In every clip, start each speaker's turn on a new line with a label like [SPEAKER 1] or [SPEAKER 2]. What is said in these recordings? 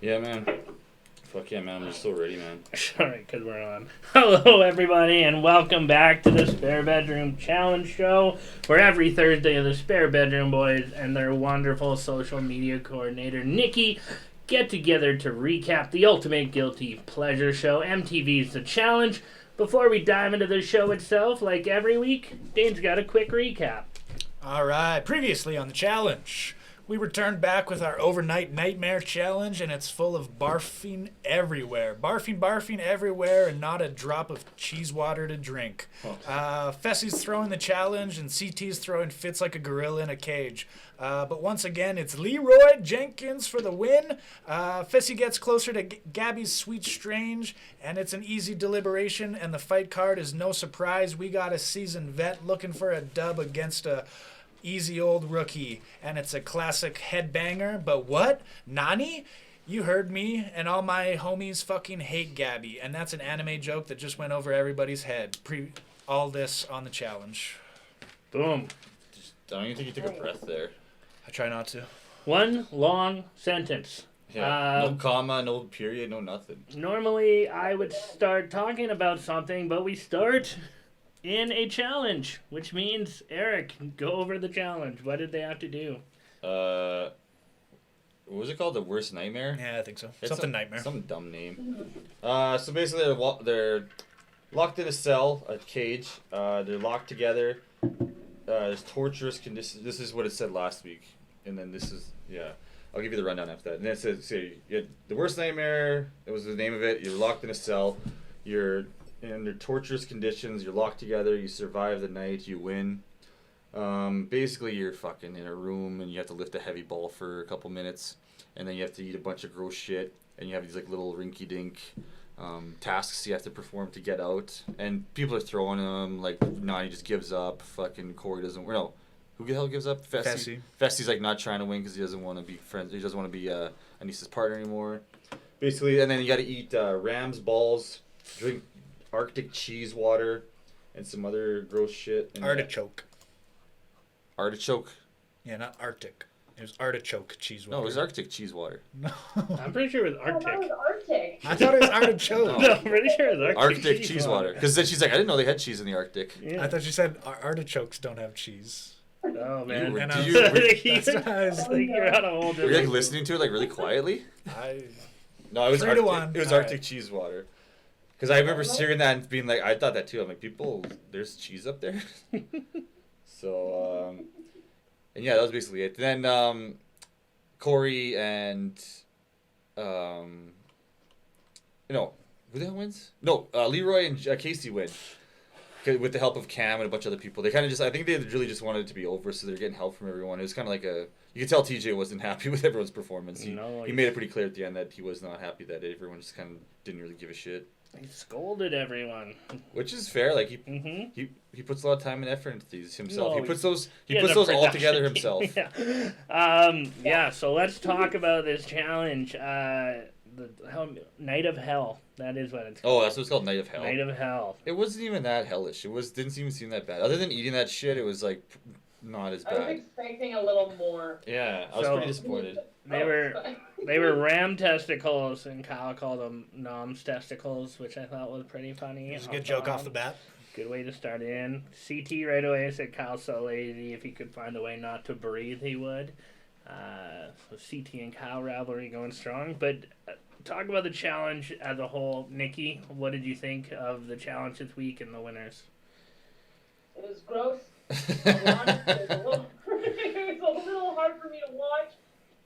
[SPEAKER 1] Yeah, man. Fuck yeah, man. I'm just so ready, man.
[SPEAKER 2] Alright, because we're on. Hello, everybody, and welcome back to the Spare Bedroom Challenge Show, where every Thursday the Spare Bedroom Boys and their wonderful social media coordinator, Nikki, get together to recap the ultimate guilty pleasure show, MTV's The Challenge. Before we dive into the show itself, like every week, Dane's got a quick recap.
[SPEAKER 3] All right, previously on the challenge, we returned back with our overnight nightmare challenge, and it's full of barfing everywhere. Barfing everywhere, and not a drop of cheese water to drink. Fessy's throwing the challenge, and CT's throwing fits like a gorilla in a cage. But once again, it's Leroy Jenkins for the win. Fessy gets closer to Gabby's Sweet Strange, and it's an easy deliberation, and the fight card is no surprise. We got a seasoned vet looking for a dub against a easy old rookie, and it's a classic headbanger. But what? Nani? You heard me, and all my homies fucking hate Gabby, and that's an anime joke that just went over everybody's head. All this on the challenge.
[SPEAKER 2] Boom.
[SPEAKER 1] I don't even think you took a breath there.
[SPEAKER 3] I try not to.
[SPEAKER 2] One long sentence.
[SPEAKER 1] Yeah. No comma, no period, no nothing.
[SPEAKER 2] Normally, I would start talking about something, but we start in a challenge, which means, Eric, go over the challenge. What did they have to do?
[SPEAKER 1] What was it called? The Worst Nightmare?
[SPEAKER 3] Yeah, I think so.
[SPEAKER 1] It's
[SPEAKER 3] Something nightmare.
[SPEAKER 1] Some dumb name. So basically, they're locked in a cell, a cage. They're locked together. There's torturous conditions. This is what it said last week. And then this is, yeah. I'll give you the rundown after that. And then it says, you had the Worst Nightmare. That was the name of it. You're locked in a cell. You're under torturous conditions. You're locked together. You survive the night. You win. Basically, you're fucking in a room and you have to lift a heavy ball for a couple minutes. And then you have to eat a bunch of gross shit. And you have these like little rinky-dink tasks you have to perform to get out. And people are throwing them. Like, Nani just gives up. Fucking Corey doesn't... No. Who the hell gives up? Fessy. Fessy's like not trying to win because he doesn't want to be friends. He doesn't want to be Anissa's partner anymore. Basically, and then you got to eat Ram's balls, drink Arctic cheese water, and some other gross shit. And
[SPEAKER 3] Artichoke.
[SPEAKER 1] Artichoke?
[SPEAKER 3] Yeah, not Arctic. It was artichoke cheese water.
[SPEAKER 1] No, it was Arctic cheese water.
[SPEAKER 3] No.
[SPEAKER 2] I'm pretty sure it was Arctic.
[SPEAKER 4] Oh, that was Arctic.
[SPEAKER 3] I thought it was artichoke.
[SPEAKER 2] No, I'm pretty sure it was
[SPEAKER 1] Arctic cheese water. Because then she's like, I didn't know they had cheese in the Arctic.
[SPEAKER 2] Yeah.
[SPEAKER 3] I thought you said artichokes don't have cheese.
[SPEAKER 2] Oh, man.
[SPEAKER 1] Were
[SPEAKER 3] And
[SPEAKER 1] you
[SPEAKER 2] You're on a whole different...
[SPEAKER 1] like listening to it like really quietly? No, it was
[SPEAKER 3] 3 to
[SPEAKER 1] Arctic.
[SPEAKER 3] 1.
[SPEAKER 1] It was
[SPEAKER 3] All
[SPEAKER 1] Arctic
[SPEAKER 3] right.
[SPEAKER 1] cheese water. Because I remember hearing that and being like, I thought that too. I'm like, people, there's cheese up there. So, and yeah, that was basically it. Then Corey and who the hell wins? No, Leroy and Casey win. With the help of Cam and a bunch of other people. They kind of I think they really just wanted it to be over, so they're getting help from everyone. It was kind of like you could tell TJ wasn't happy with everyone's performance. He made it pretty clear at the end that he was not happy that everyone just kind of didn't really give a shit.
[SPEAKER 2] He scolded everyone.
[SPEAKER 1] Which is fair. Like he puts a lot of time and effort into these himself. He puts those all together himself.
[SPEAKER 2] Yeah. So let's talk about this challenge. The Night of Hell. That is what it's called.
[SPEAKER 1] Oh, that's what it's called, Night of Hell.
[SPEAKER 2] Night of Hell.
[SPEAKER 1] It wasn't even that hellish. Didn't even seem that bad. Other than eating that shit, it was like not as bad.
[SPEAKER 4] I was expecting a little more.
[SPEAKER 1] Yeah, I was pretty disappointed.
[SPEAKER 2] They were ram testicles, and Kyle called them Nom's testicles, which I thought was pretty funny.
[SPEAKER 3] It was a good joke off the bat.
[SPEAKER 2] Good way to start in. CT right away said Kyle's so lazy. If he could find a way not to breathe, he would. So CT and Kyle rivalry going strong. But talk about the challenge as a whole. Nikki, what did you think of the challenge this week and the winners?
[SPEAKER 4] It was gross. It was a little hard for me to watch,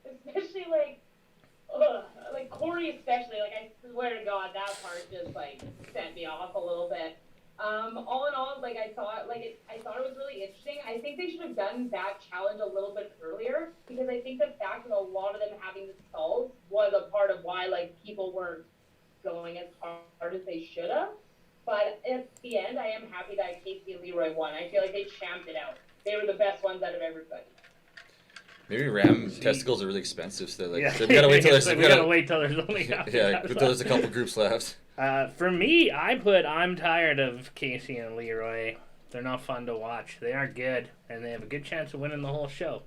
[SPEAKER 4] especially like Corey especially. Like, I swear to God, that part just like sent me off a little bit. All in all, like I thought it was really interesting. I think they should have done that challenge a little bit earlier because I think the fact that a lot of them having the skulls was a part of why like people weren't going as hard as they should have. But at the end, I am happy that Casey and Leroy won. I feel like they champed it out. They were the best ones out of everybody.
[SPEAKER 1] Maybe ram testicles are really expensive, so like
[SPEAKER 2] Yeah.
[SPEAKER 1] we gotta wait till there's
[SPEAKER 2] we gotta wait till there's only
[SPEAKER 1] yeah, until there's a couple groups left.
[SPEAKER 2] For me, I'm tired of Casey and Leroy. They're not fun to watch. They aren't good, and they have a good chance of winning the whole show.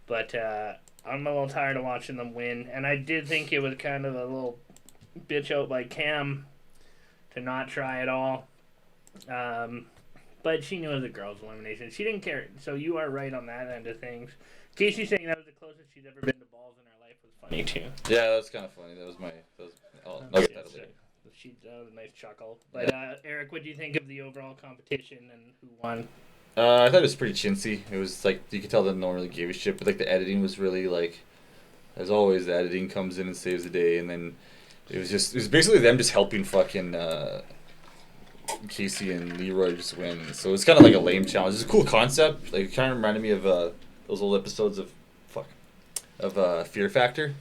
[SPEAKER 2] But I'm a little tired of watching them win, and I did think it was kind of a little bitch out by Cam to not try at all. But she knew it was a girls' elimination. She didn't care. So you are right on that end of things. Casey saying that was the closest she's ever been to balls in her life was funny too.
[SPEAKER 1] Yeah, that's kind of funny. I'll get that later.
[SPEAKER 2] That was a nice chuckle. But Eric, what do you think of the overall competition and who won?
[SPEAKER 1] I thought it was pretty chintzy. It was like you could tell that no one really gave a shit, but like the editing was really like, as always, the editing comes in and saves the day, and then it was basically them just helping fucking Casey and Leroy just win. So it's kind of like a lame challenge. It's a cool concept. Like it kind of reminded me of those old episodes of Fear Factor,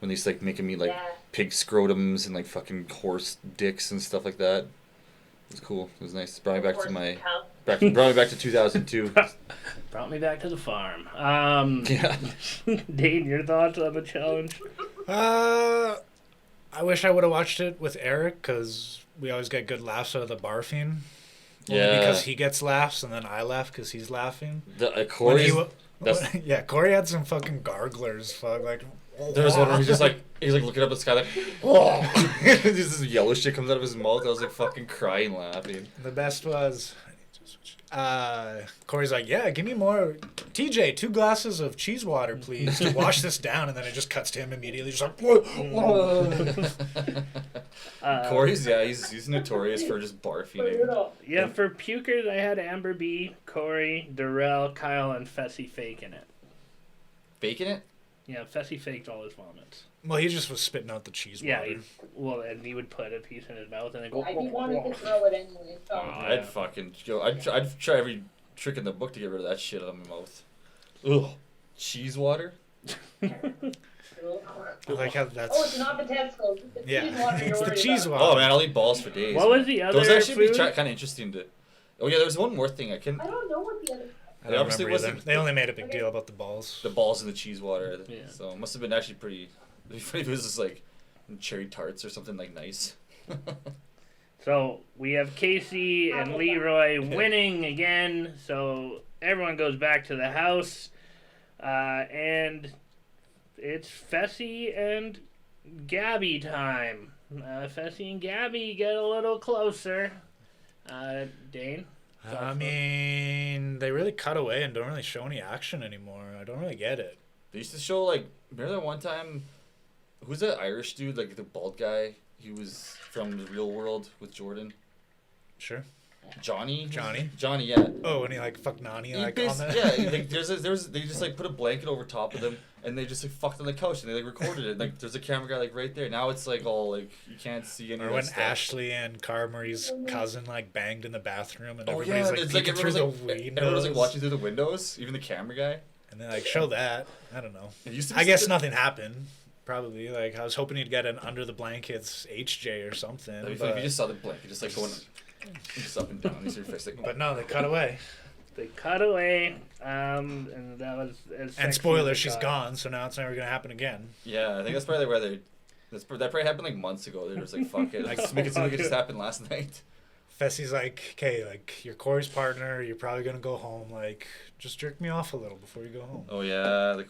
[SPEAKER 1] when they used to like making me like pig scrotums and like fucking horse dicks and stuff like that. It was cool. It was nice. It brought me back to 2002.
[SPEAKER 2] Brought me back to the farm.
[SPEAKER 1] Yeah.
[SPEAKER 2] Dane, your thoughts on the challenge?
[SPEAKER 3] I wish I would have watched it with Eric because we always get good laughs out of the barfing.
[SPEAKER 1] Yeah.
[SPEAKER 3] Because he gets laughs and then I laugh because he's laughing.
[SPEAKER 1] Corey's.
[SPEAKER 3] Yeah, Corey had some fucking garglers. Fuck, like.
[SPEAKER 1] There was one where he's like looking up at the sky like, oh, this yellow shit comes out of his mouth. I was like fucking crying laughing.
[SPEAKER 3] The best was, Corey's like, yeah, give me more, TJ, 2 glasses of cheese water, please, to wash this down, and then it just cuts to him immediately, just like,
[SPEAKER 1] Corey's he's notorious for just barfing.
[SPEAKER 2] Yeah, for pukers, I had Amber B, Corey, Darrell, Kyle, and Fessy faking it.
[SPEAKER 1] Faking it?
[SPEAKER 2] Yeah, Fessy faked all his vomits.
[SPEAKER 3] Well, he just was spitting out the cheese water.
[SPEAKER 2] Yeah, and he would put a piece in his mouth and then go.
[SPEAKER 4] He wanted to throw it anyway. So.
[SPEAKER 1] I'd fucking go. I'd try every trick in the book to get rid of that shit out of my mouth. Ugh, cheese water.
[SPEAKER 3] I like how that's.
[SPEAKER 4] Oh, it's not the testicles. It's the cheese water you're
[SPEAKER 3] it's the
[SPEAKER 4] worried
[SPEAKER 3] cheese
[SPEAKER 4] about.
[SPEAKER 3] water.
[SPEAKER 1] Oh man, I'll eat balls for days.
[SPEAKER 2] What was the other
[SPEAKER 1] Those actually
[SPEAKER 2] food?
[SPEAKER 1] be kind of interesting to. Oh yeah, there was one more thing I can.
[SPEAKER 4] I don't know what the other.
[SPEAKER 3] I don't
[SPEAKER 1] obviously
[SPEAKER 3] remember either.
[SPEAKER 1] wasn't-
[SPEAKER 3] They only made a big deal about the balls.
[SPEAKER 1] The balls in the cheese water.
[SPEAKER 2] Yeah.
[SPEAKER 1] So it must have been actually pretty. It'd be funny if it was just like cherry tarts or something like nice.
[SPEAKER 2] So we have Casey and Leroy winning again. So everyone goes back to the house, and it's Fessy and Gabby time. Fessy and Gabby get a little closer. Dane?
[SPEAKER 3] I mean, they really cut away and don't really show any action anymore. I don't really get it.
[SPEAKER 1] They used to show like, remember that one time, who's that Irish dude, like the bald guy? He was from the real world with Jordan.
[SPEAKER 3] Sure.
[SPEAKER 1] Johnny,
[SPEAKER 3] Johnny,
[SPEAKER 1] yeah.
[SPEAKER 3] Oh, and he like fucked Nani
[SPEAKER 1] He
[SPEAKER 3] like on the.
[SPEAKER 1] yeah, like they just like put a blanket over top of them and they just like fucked on the couch and they like recorded it. Like there's a camera guy like right there. Now it's like all like you can't see any
[SPEAKER 3] Or
[SPEAKER 1] of
[SPEAKER 3] when
[SPEAKER 1] that stuff.
[SPEAKER 3] Ashley and Cara Marie's cousin like banged in the bathroom and
[SPEAKER 1] Oh
[SPEAKER 3] everybody's
[SPEAKER 1] yeah,
[SPEAKER 3] like
[SPEAKER 1] it's
[SPEAKER 3] peeking
[SPEAKER 1] like
[SPEAKER 3] through the
[SPEAKER 1] everyone's like
[SPEAKER 3] windows.
[SPEAKER 1] everyone's like watching through the windows, even the camera guy.
[SPEAKER 3] And then like show that. I don't know.
[SPEAKER 1] It used to be
[SPEAKER 3] I guess
[SPEAKER 1] such a-
[SPEAKER 3] nothing happened. Probably like I was hoping he'd get an under the blankets HJ or something.
[SPEAKER 1] That'd be funny if you just saw the blanket just like going just up and down. You see your face like.
[SPEAKER 3] But no, they cut away.
[SPEAKER 2] They cut away, and that was. As sexy
[SPEAKER 3] And
[SPEAKER 2] as
[SPEAKER 3] spoiler,
[SPEAKER 2] it
[SPEAKER 3] she's
[SPEAKER 2] got.
[SPEAKER 3] gone, so now it's never gonna happen again.
[SPEAKER 1] Yeah, I think that's probably where they. That probably happened like months ago. They're just like, fuck it. Like, just make it seem like it just happened last night.
[SPEAKER 3] Fessy's like, okay, like you're Corey's partner, you're probably gonna go home. Like, just jerk me off a little before you go home.
[SPEAKER 1] Oh yeah, the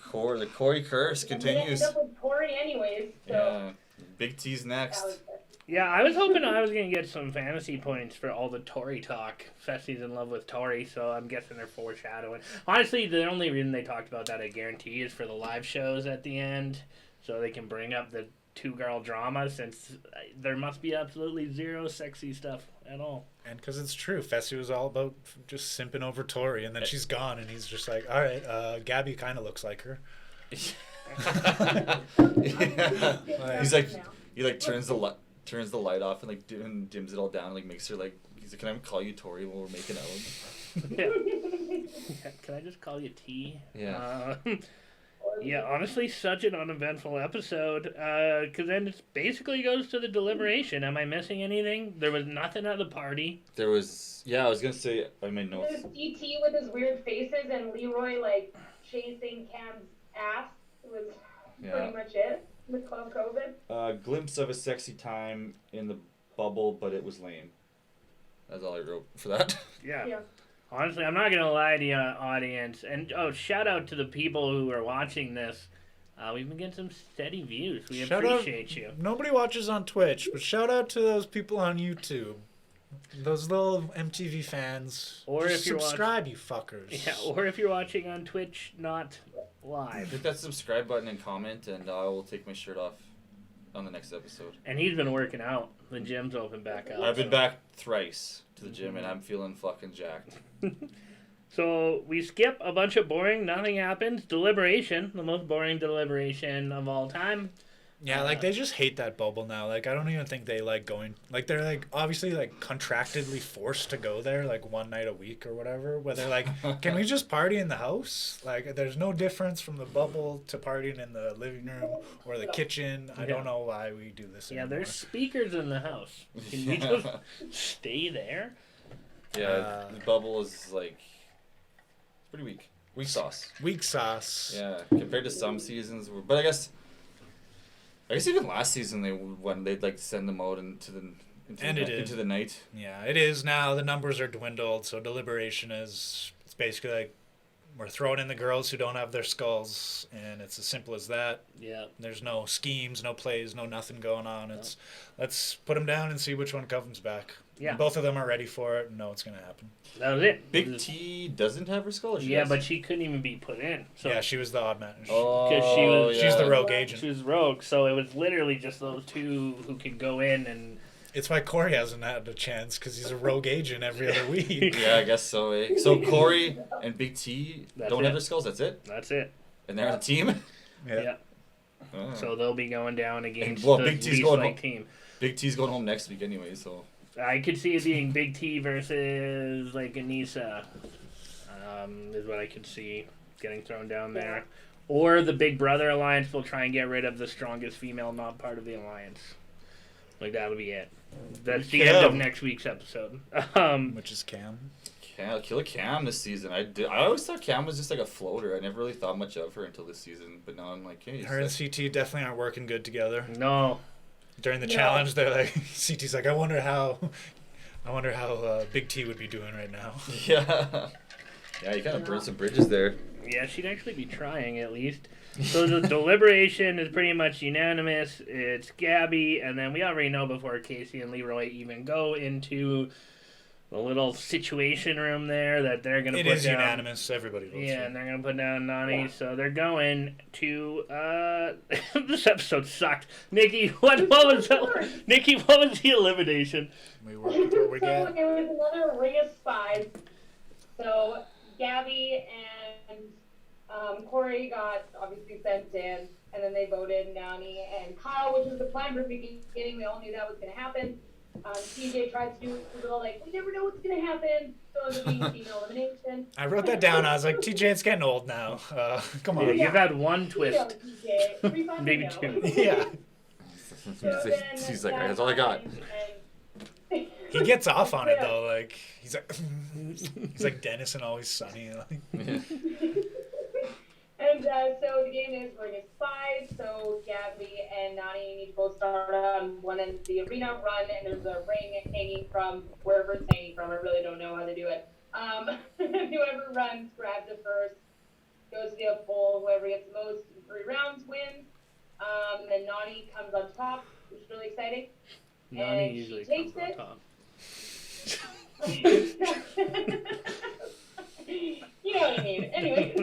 [SPEAKER 1] Corey curse continues.
[SPEAKER 4] End up with Corey anyways. So.
[SPEAKER 1] Yeah, Big T's next.
[SPEAKER 2] Yeah, I was hoping I was going to get some fantasy points for all the Tori talk. Fessy's in love with Tori, so I'm guessing they're foreshadowing. Honestly, the only reason they talked about that, I guarantee, is for the live shows at the end, so they can bring up the 2-girl drama, since there must be absolutely zero sexy stuff at all.
[SPEAKER 3] And because it's true, Fessy was all about just simping over Tori, and then she's gone, and he's just like, all right, Gabby kind of looks like her.
[SPEAKER 1] Yeah. He's like, he like turns the light off and like dims it all down and like makes her like He's like, can I call you Tori when we're making out?
[SPEAKER 2] Yeah. Can I just call you T?
[SPEAKER 1] Yeah.
[SPEAKER 2] Yeah, honestly, such an uneventful episode. Because then it basically goes to the deliberation. Am I missing anything? There was nothing at the party.
[SPEAKER 1] There was, I was gonna say, I made notes.
[SPEAKER 4] There's DT with his weird faces and Leroy like chasing Cam's ass was pretty much it with Club COVID.
[SPEAKER 1] Glimpse of a sexy time in the bubble, but it was lame. That's all I wrote for that.
[SPEAKER 2] Yeah. Honestly, I'm not gonna lie to you, audience. And shout out to the people who are watching this. We've been getting some steady views. We appreciate you.
[SPEAKER 3] Nobody watches on Twitch, but shout out to those people on YouTube. Those little MTV fans.
[SPEAKER 2] Or
[SPEAKER 3] just
[SPEAKER 2] if you're
[SPEAKER 3] subscribe, you fuckers.
[SPEAKER 2] Yeah, or if you're watching on Twitch, not live.
[SPEAKER 1] Hit that subscribe button and comment, and I will take my shirt off on the next episode.
[SPEAKER 2] And he's been working out. The gym's open back up.
[SPEAKER 1] I've been back thrice to the gym, and I'm feeling fucking jacked.
[SPEAKER 2] So we skip a bunch of boring, nothing happens. Deliberation, the most boring deliberation of all time.
[SPEAKER 3] Yeah, like they just hate that bubble now. Like I don't even think they like going. Like they're like obviously like contractedly forced to go there like one night a week or whatever. Where they're like, can we just party in the house? Like there's no difference from the bubble to partying in the living room or the kitchen. I don't know why we do this.
[SPEAKER 2] Yeah,
[SPEAKER 3] anymore.
[SPEAKER 2] there's speakers in the house. Can we just stay there?
[SPEAKER 1] Yeah, the bubble is like pretty weak. Weak sauce.
[SPEAKER 3] Weak sauce.
[SPEAKER 1] Yeah, compared to some seasons, but I guess even last season they'd like send them out into the night.
[SPEAKER 3] Yeah, it is now. The numbers are dwindled, so deliberation is it's basically like we're throwing in the girls who don't have their skulls, and it's as simple as that.
[SPEAKER 2] Yeah.
[SPEAKER 3] There's no schemes, no plays, no nothing going on. It's let's put them down and see which one comes back.
[SPEAKER 2] Yeah.
[SPEAKER 3] And both of them are ready for it and know it's going to happen.
[SPEAKER 2] That was it.
[SPEAKER 1] Big T doesn't have her skull. Or she
[SPEAKER 2] Yeah,
[SPEAKER 1] does?
[SPEAKER 2] but she couldn't even be put in. So
[SPEAKER 3] Yeah, she was the odd man.
[SPEAKER 1] Oh,
[SPEAKER 2] she was-
[SPEAKER 3] She's the
[SPEAKER 1] yeah.
[SPEAKER 3] rogue agent.
[SPEAKER 2] she was rogue, so it was literally just those two who could go in and...
[SPEAKER 3] It's why Corey hasn't had a chance, because he's a rogue agent every other week.
[SPEAKER 1] Yeah, I guess so. Eh? So Corey and Big T
[SPEAKER 2] That's
[SPEAKER 1] don't
[SPEAKER 2] it.
[SPEAKER 1] have their skulls. That's it.
[SPEAKER 2] That's it.
[SPEAKER 1] And they're on a team.
[SPEAKER 2] Yeah.
[SPEAKER 1] Oh.
[SPEAKER 2] So they'll be going down against
[SPEAKER 1] Well,
[SPEAKER 2] the
[SPEAKER 1] Big T's
[SPEAKER 2] least
[SPEAKER 1] going
[SPEAKER 2] liked
[SPEAKER 1] home.
[SPEAKER 2] team.
[SPEAKER 1] Big T's going home next week anyway. So
[SPEAKER 2] I could see it being Big T versus like Anissa, is what I could see getting thrown down there. Or the Big Brother Alliance will try and get rid of the strongest female not part of the alliance. Like that'll be it. That's the end of next week's episode.
[SPEAKER 3] Which is Cam.
[SPEAKER 1] Killer Cam this season. I always thought Cam was just like a floater. I never really thought much of her until this season. But now I'm like, hey,
[SPEAKER 3] Her and CT definitely aren't working good together.
[SPEAKER 2] No.
[SPEAKER 3] During the challenge, they're like, CT's like, I wonder how Big T would be doing right now.
[SPEAKER 1] Yeah. Yeah, you kind of burned some bridges there.
[SPEAKER 2] Yeah, she'd actually be trying at least. So the deliberation is pretty much unanimous. It's Gabby, and then we already know before Casey and Leroy even go into the little situation room there that they're going to put down.
[SPEAKER 3] It is unanimous. Everybody votes.
[SPEAKER 2] Yeah, and they're going to put down Nani. So they're going to... this episode sucked. Nikki, what was the elimination?
[SPEAKER 3] We work with what we
[SPEAKER 4] So
[SPEAKER 3] get.
[SPEAKER 4] it was another ring of spies. So Gabby and Corey got obviously sent in, and then they voted Nani and Kyle, which was the plan from the beginning. We all knew that was going to happen. TJ tried to do a little like, we never know what's going to happen. So it was being female elimination.
[SPEAKER 3] I wrote that down. I was like, TJ, it's getting old now. Come
[SPEAKER 2] Yeah,
[SPEAKER 3] on.
[SPEAKER 2] you've had one twist.
[SPEAKER 4] TJ. Free fun
[SPEAKER 2] Maybe
[SPEAKER 4] window.
[SPEAKER 2] two.
[SPEAKER 3] Yeah.
[SPEAKER 4] So then
[SPEAKER 1] He's like,
[SPEAKER 4] that
[SPEAKER 1] that's all I got.
[SPEAKER 4] happened, and-
[SPEAKER 3] He gets off on it though. Like he's like Dennis and Always Sunny. Like.
[SPEAKER 1] Yeah.
[SPEAKER 4] And so the game is Ring of Spies. So Gabby and Nani need to both start on one end of the arena, run, and there's a ring hanging from wherever it's hanging from. I really don't know how to do it. Whoever runs, grabs it first, goes to the pole. Whoever gets the most in 3 rounds wins. And then Nani comes on top, which is really exciting.
[SPEAKER 2] Nani
[SPEAKER 4] And
[SPEAKER 2] usually
[SPEAKER 4] she takes
[SPEAKER 2] comes on
[SPEAKER 4] it.
[SPEAKER 2] top.
[SPEAKER 4] You know what I mean. Anyway,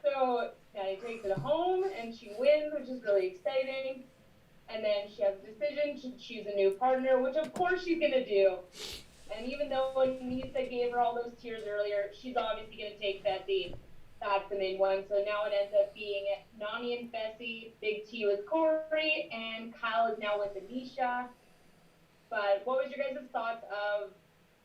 [SPEAKER 4] so Nani takes it home and she wins, which is really exciting. And then she has a decision to choose a new partner, which of course she's gonna do. And even though Anissa gave her all those tears earlier, she's obviously gonna take Fessy. That's the main one. So now it ends up being Nani and Fessy, Big T with Corey, and Kyle is now with Anisha. But what was your guys' thoughts of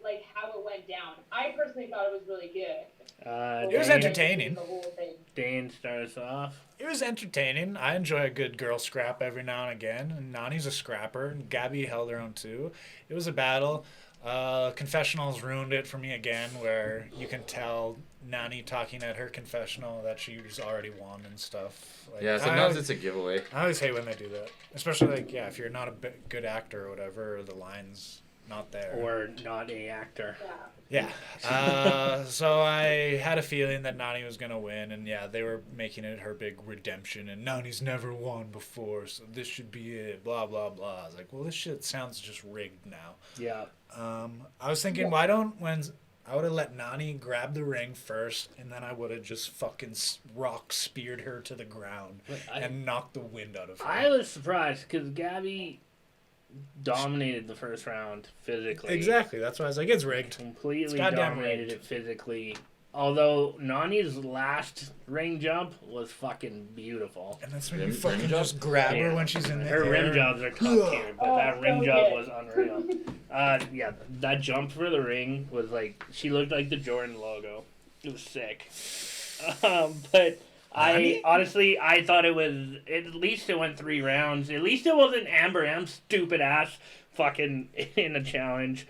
[SPEAKER 4] like how it went down. I personally thought it was really good.
[SPEAKER 3] It was
[SPEAKER 2] Dane-
[SPEAKER 3] entertaining.
[SPEAKER 4] The whole thing.
[SPEAKER 2] Dane, start us off.
[SPEAKER 3] It was entertaining. I enjoy a good girl scrap every now and again. And Nani's a scrapper. And Gabby held her own too. It was a battle. Confessionals ruined it for me again, where you can tell Nani talking at her confessional that she's already won and stuff. Like,
[SPEAKER 1] Yeah, sometimes it's a giveaway.
[SPEAKER 3] I always hate when they do that. Especially, like, yeah, if you're not a good actor or whatever, or the line's not there.
[SPEAKER 2] Or not a actor.
[SPEAKER 4] Yeah.
[SPEAKER 3] Yeah. So I had a feeling that Nani was going to win, and yeah, they were making it her big redemption, and Nani's never won before, so this should be it, blah, blah, blah. I was like, well, this shit sounds just rigged now.
[SPEAKER 2] Yeah.
[SPEAKER 3] I was thinking, why don't, when I would have let Nani grab the ring first, and then I would have just fucking rock speared her to the ground and knocked the wind out of her.
[SPEAKER 2] I was surprised because Gabby dominated the first round physically.
[SPEAKER 3] Exactly. That's why I was like, it's rigged.
[SPEAKER 2] Completely
[SPEAKER 3] It's goddamn
[SPEAKER 2] dominated
[SPEAKER 3] rigged.
[SPEAKER 2] it physically. Although Nani's last ring jump was fucking beautiful.
[SPEAKER 3] And that's when
[SPEAKER 1] Rim-
[SPEAKER 3] you fucking
[SPEAKER 1] rim jump?
[SPEAKER 3] just grab
[SPEAKER 2] Yeah.
[SPEAKER 3] her when she's in the
[SPEAKER 2] Her
[SPEAKER 3] air.
[SPEAKER 2] rim jobs are top tier, but
[SPEAKER 4] Oh,
[SPEAKER 2] that rim
[SPEAKER 4] so
[SPEAKER 2] job
[SPEAKER 4] good.
[SPEAKER 2] was unreal. Yeah, that jump for the ring was like, she looked like the Jordan logo. It was sick. But
[SPEAKER 3] Nani?
[SPEAKER 2] I thought it was, at least it went 3 rounds. At least it wasn't Amber M stupid ass fucking in a challenge.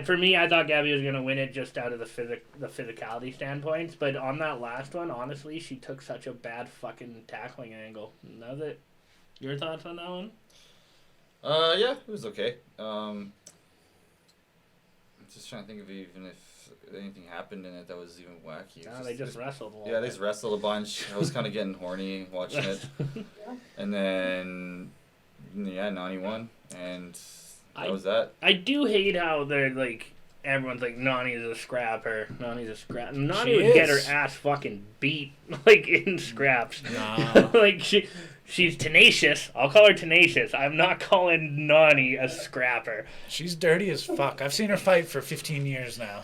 [SPEAKER 2] For me, I thought Gabby was gonna win it just out of the physicality standpoints. But on that last one, honestly, she took such a bad fucking tackling angle. That was it. Your thoughts on that one?
[SPEAKER 1] Yeah, it was okay. I'm just trying to think of even if anything happened in it that was even wacky. It was
[SPEAKER 2] No, they just wrestled a lot.
[SPEAKER 1] yeah, they just wrestled a bunch. I was kind of getting horny watching it, and then yeah, Nani won, and that was that.
[SPEAKER 2] I do hate how they're like, everyone's like, Nani's a scrapper. Nani's a scrap. Nani
[SPEAKER 3] She
[SPEAKER 2] would get her
[SPEAKER 3] is.
[SPEAKER 2] ass fucking beat, like, in scraps.
[SPEAKER 3] Nah.
[SPEAKER 2] Like, she's tenacious. I'll call her tenacious. I'm not calling Nani a scrapper.
[SPEAKER 3] She's dirty as fuck. I've seen her fight for 15 years now.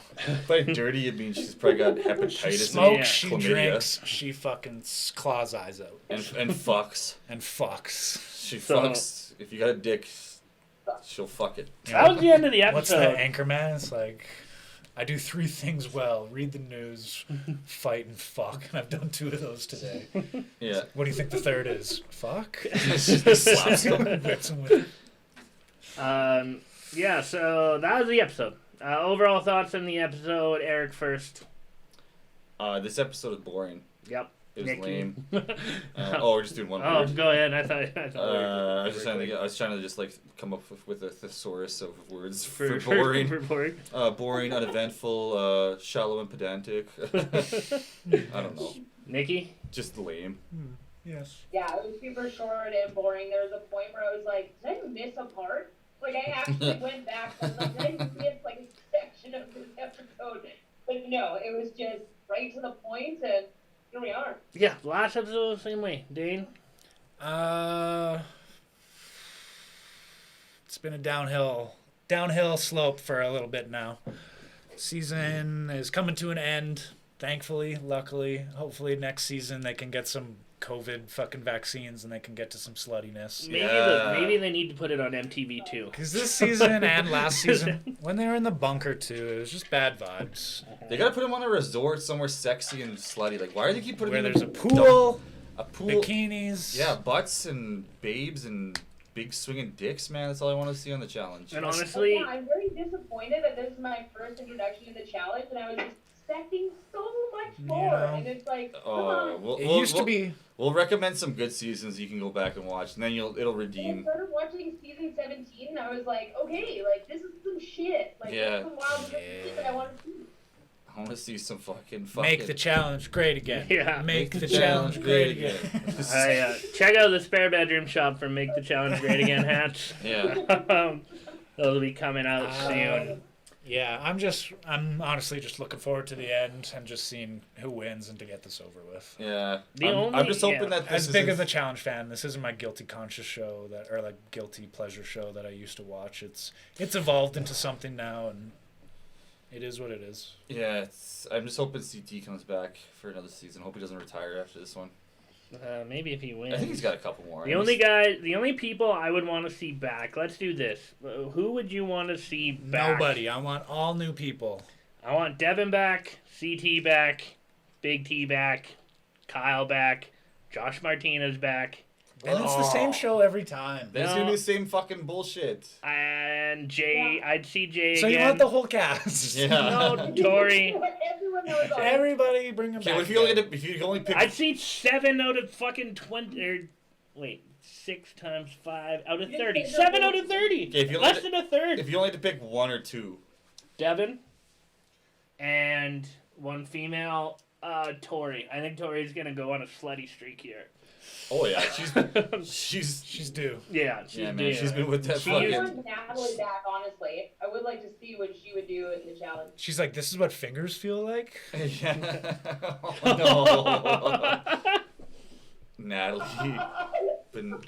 [SPEAKER 1] By dirty, it means she's probably got hepatitis
[SPEAKER 3] She smokes,
[SPEAKER 2] Yeah.
[SPEAKER 3] she
[SPEAKER 1] chlamydia.
[SPEAKER 3] drinks, she fucking claws eyes out.
[SPEAKER 1] and fucks.
[SPEAKER 3] And fucks.
[SPEAKER 1] She
[SPEAKER 2] So-
[SPEAKER 1] fucks. If you got a dick, she'll fuck it.
[SPEAKER 2] That was the end of the
[SPEAKER 3] What's the
[SPEAKER 2] episode.
[SPEAKER 3] Anchorman? It's like, I do 3 things well: read the news, fight, and fuck. And I've done 2 of those today.
[SPEAKER 1] Yeah.
[SPEAKER 3] What do you think the third is? Fuck.
[SPEAKER 1] She just slaps him.
[SPEAKER 3] Whips him with-
[SPEAKER 2] Yeah, so that was the episode. Overall thoughts on the episode. Eric first.
[SPEAKER 1] This episode was boring.
[SPEAKER 2] Yep.
[SPEAKER 1] It was
[SPEAKER 2] Nikki.
[SPEAKER 1] lame. We're just doing one
[SPEAKER 2] Oh,
[SPEAKER 1] word.
[SPEAKER 2] go ahead. I thought we
[SPEAKER 1] I
[SPEAKER 2] were
[SPEAKER 1] was just trying to get. I was trying to just like come up with a thesaurus of words for
[SPEAKER 2] for
[SPEAKER 1] boring.
[SPEAKER 2] for boring.
[SPEAKER 1] Boring, uneventful, shallow and pedantic. I don't know.
[SPEAKER 2] Nikki.
[SPEAKER 1] Just lame.
[SPEAKER 3] Yes.
[SPEAKER 4] Yeah, it was super short and boring. There was a point where I was like, did I miss a part? Like, I actually went back and was like, did I miss like a section of this episode? But no, it was just right to the point, and here we are.
[SPEAKER 2] Yeah, last episode was the same way. Dane.
[SPEAKER 3] It's been a downhill slope for a little bit now. Season is coming to an end. Thankfully, luckily, hopefully next season they can get some COVID fucking vaccines and they can get to some sluttiness.
[SPEAKER 2] Maybe they need to put it on MTV too.
[SPEAKER 3] Because this season and last season, when they were in the bunker too, it was just bad vibes.
[SPEAKER 1] They gotta put him on a resort somewhere sexy and slutty. Like, why do they keep putting
[SPEAKER 3] Where
[SPEAKER 1] him
[SPEAKER 3] there's
[SPEAKER 1] in
[SPEAKER 3] a pool,
[SPEAKER 1] A pool.
[SPEAKER 3] bikinis.
[SPEAKER 1] Yeah, butts and babes and big swinging dicks, man. That's all I want to see on the challenge.
[SPEAKER 2] And
[SPEAKER 4] But
[SPEAKER 2] honestly,
[SPEAKER 4] yeah, I'm very disappointed that this is my first introduction to the challenge, and I was expecting so much more.
[SPEAKER 3] Yeah.
[SPEAKER 4] And it's like, come
[SPEAKER 1] Oh,
[SPEAKER 4] on.
[SPEAKER 1] we'll,
[SPEAKER 3] It
[SPEAKER 1] we'll,
[SPEAKER 3] used to
[SPEAKER 1] we'll-
[SPEAKER 3] be.
[SPEAKER 1] We'll recommend some good seasons you can go back and watch, and then it'll
[SPEAKER 4] I
[SPEAKER 1] redeem.
[SPEAKER 4] started watching season 17, and I was like, okay, like, this is some shit. Like,
[SPEAKER 1] Yeah.
[SPEAKER 4] this is some wild shit that I want to see.
[SPEAKER 1] I want to see some fucking.
[SPEAKER 3] Make the challenge great again.
[SPEAKER 2] Yeah.
[SPEAKER 3] Make the challenge great again.
[SPEAKER 2] check out the spare bedroom shop for Make the Challenge Great Again hats.
[SPEAKER 1] Yeah.
[SPEAKER 2] Those will be coming out soon.
[SPEAKER 3] Yeah, I'm honestly just looking forward to the end and just seeing who wins and to get this over with.
[SPEAKER 1] Yeah.
[SPEAKER 2] The
[SPEAKER 1] I'm just hoping
[SPEAKER 2] yeah.
[SPEAKER 1] that this
[SPEAKER 3] As big
[SPEAKER 1] isn't-
[SPEAKER 3] as a challenge fan, this isn't my guilty conscious show or like guilty pleasure show that I used to watch. It's evolved into something now, and it is what it is.
[SPEAKER 1] Yeah, I'm just hoping CT comes back for another season. Hope he doesn't retire after this one.
[SPEAKER 2] Maybe if he wins.
[SPEAKER 1] I think he's got a couple more.
[SPEAKER 2] The only people I would want to see back. Let's do this. Who would you want to see back?
[SPEAKER 3] Nobody. I want all new people.
[SPEAKER 2] I want Devin back, CT back, Big T back, Kyle back, Josh Martinez back,
[SPEAKER 3] And it's the same show every time.
[SPEAKER 1] That's
[SPEAKER 2] No.
[SPEAKER 1] gonna be the same fucking bullshit.
[SPEAKER 2] and Jay.
[SPEAKER 4] Yeah.
[SPEAKER 2] I'd see Jay
[SPEAKER 3] So
[SPEAKER 2] again.
[SPEAKER 3] you want the whole cast?
[SPEAKER 1] Yeah.
[SPEAKER 2] No, Tori.
[SPEAKER 4] Everyone knows on it.
[SPEAKER 3] Everybody bring them
[SPEAKER 1] Okay,
[SPEAKER 3] back.
[SPEAKER 1] what if you only
[SPEAKER 3] again.
[SPEAKER 1] had to, if you could only pick?
[SPEAKER 2] I'd see 7 out of fucking 20. Or, wait, 6 times 5 out of
[SPEAKER 4] You
[SPEAKER 2] 30.
[SPEAKER 4] think
[SPEAKER 2] 7
[SPEAKER 4] they're
[SPEAKER 2] out of 30.
[SPEAKER 1] Okay, if you
[SPEAKER 2] Less
[SPEAKER 1] let
[SPEAKER 2] than a third.
[SPEAKER 1] If you only had to pick one or two.
[SPEAKER 2] Devin and one female, Tori. I think Tori's gonna go on a slutty streak here.
[SPEAKER 1] Oh yeah, she's
[SPEAKER 3] She's due.
[SPEAKER 2] Yeah, she's
[SPEAKER 1] yeah, man.
[SPEAKER 2] due.
[SPEAKER 1] She's been with that
[SPEAKER 2] She
[SPEAKER 4] I
[SPEAKER 2] is-
[SPEAKER 1] fucking.
[SPEAKER 4] want Natalie back, honestly. I would like to see what she would do in the challenge.
[SPEAKER 3] She's like, this is what fingers feel like.
[SPEAKER 1] Yeah. Oh, no. Natalie. Been,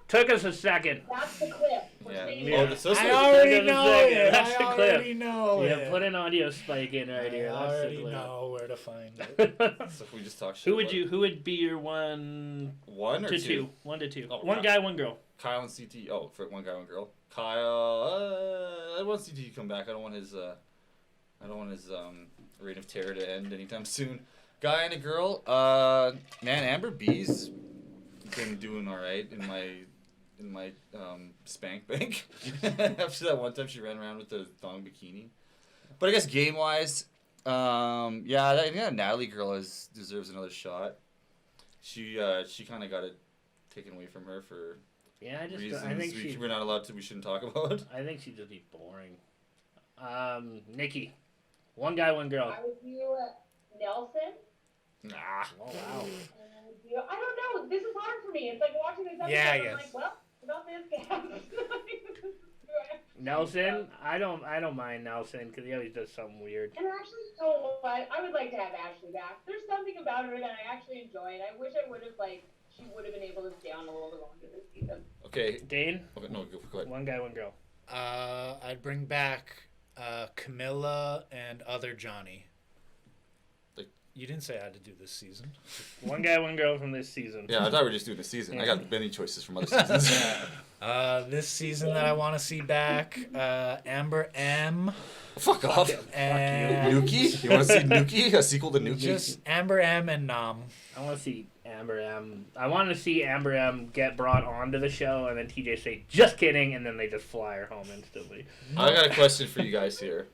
[SPEAKER 2] Took us a second.
[SPEAKER 4] That's the clip. We're
[SPEAKER 1] yeah.
[SPEAKER 4] saying
[SPEAKER 2] Yeah.
[SPEAKER 1] Oh,
[SPEAKER 4] that.
[SPEAKER 1] so
[SPEAKER 3] I
[SPEAKER 1] it's-
[SPEAKER 3] already
[SPEAKER 2] Second,
[SPEAKER 3] know
[SPEAKER 2] second.
[SPEAKER 3] it.
[SPEAKER 2] That's the
[SPEAKER 3] I
[SPEAKER 2] clip.
[SPEAKER 3] already know
[SPEAKER 2] Yeah,
[SPEAKER 3] it.
[SPEAKER 2] put an audio spike in right here.
[SPEAKER 3] I
[SPEAKER 2] That's the
[SPEAKER 3] already
[SPEAKER 2] clip.
[SPEAKER 3] know where to find it.
[SPEAKER 1] so if we just talk shit.
[SPEAKER 2] Who would
[SPEAKER 1] about
[SPEAKER 2] you? Who would be your 1
[SPEAKER 1] One or
[SPEAKER 2] to
[SPEAKER 1] two?
[SPEAKER 2] 2? 1 to 2.
[SPEAKER 1] Oh,
[SPEAKER 2] One
[SPEAKER 1] wow.
[SPEAKER 2] guy, one girl.
[SPEAKER 1] Kyle and CT. Oh, for one guy, one girl. Kyle. I want CT to come back. I don't want his. Reign of terror to end anytime soon. Guy and a girl. Man, Amber B's been doing all right in my spank bank. After that one time she ran around with the thong bikini. But I guess game wise, yeah, Natalie girl deserves another shot. She kind of got it taken away from her for
[SPEAKER 2] Yeah, I
[SPEAKER 1] reasons
[SPEAKER 2] think
[SPEAKER 1] we're not allowed to. We shouldn't talk about.
[SPEAKER 2] I think she'd just be boring. Nikki. One guy, one girl.
[SPEAKER 4] I would do Nelson.
[SPEAKER 1] Nah.
[SPEAKER 2] Oh wow.
[SPEAKER 4] I don't know. This is hard for me. It's like watching this episode.
[SPEAKER 3] Yeah, I
[SPEAKER 4] I'm
[SPEAKER 3] guess.
[SPEAKER 4] like, well, about this guy.
[SPEAKER 2] Nelson, I don't mind Nelson because he always does something weird.
[SPEAKER 4] And actually, you know what? I would like to have Ashley back. There's something about her that I actually enjoy, and I wish I would have she would have been able to stay on a little bit longer this season.
[SPEAKER 1] Okay.
[SPEAKER 2] Dane,
[SPEAKER 1] Okay. No. Go ahead.
[SPEAKER 2] one guy, one girl.
[SPEAKER 3] I'd bring back Camilla and other Johnny.
[SPEAKER 1] Like-
[SPEAKER 3] You didn't say I had to do this season.
[SPEAKER 2] One guy, one girl from this season.
[SPEAKER 1] Yeah, I thought we were just doing the season. I got many choices from other seasons.
[SPEAKER 3] This season that I want to see back, Amber M.
[SPEAKER 1] Fuck off.
[SPEAKER 3] And
[SPEAKER 1] Nuki? You want to see Nuki? A sequel to Nuki?
[SPEAKER 3] just Amber M and Nam.
[SPEAKER 2] I want to see Amber M. I want to see Amber M get brought onto the show and then TJ say, just kidding, and then they just fly her home instantly.
[SPEAKER 1] I got a question for you guys here.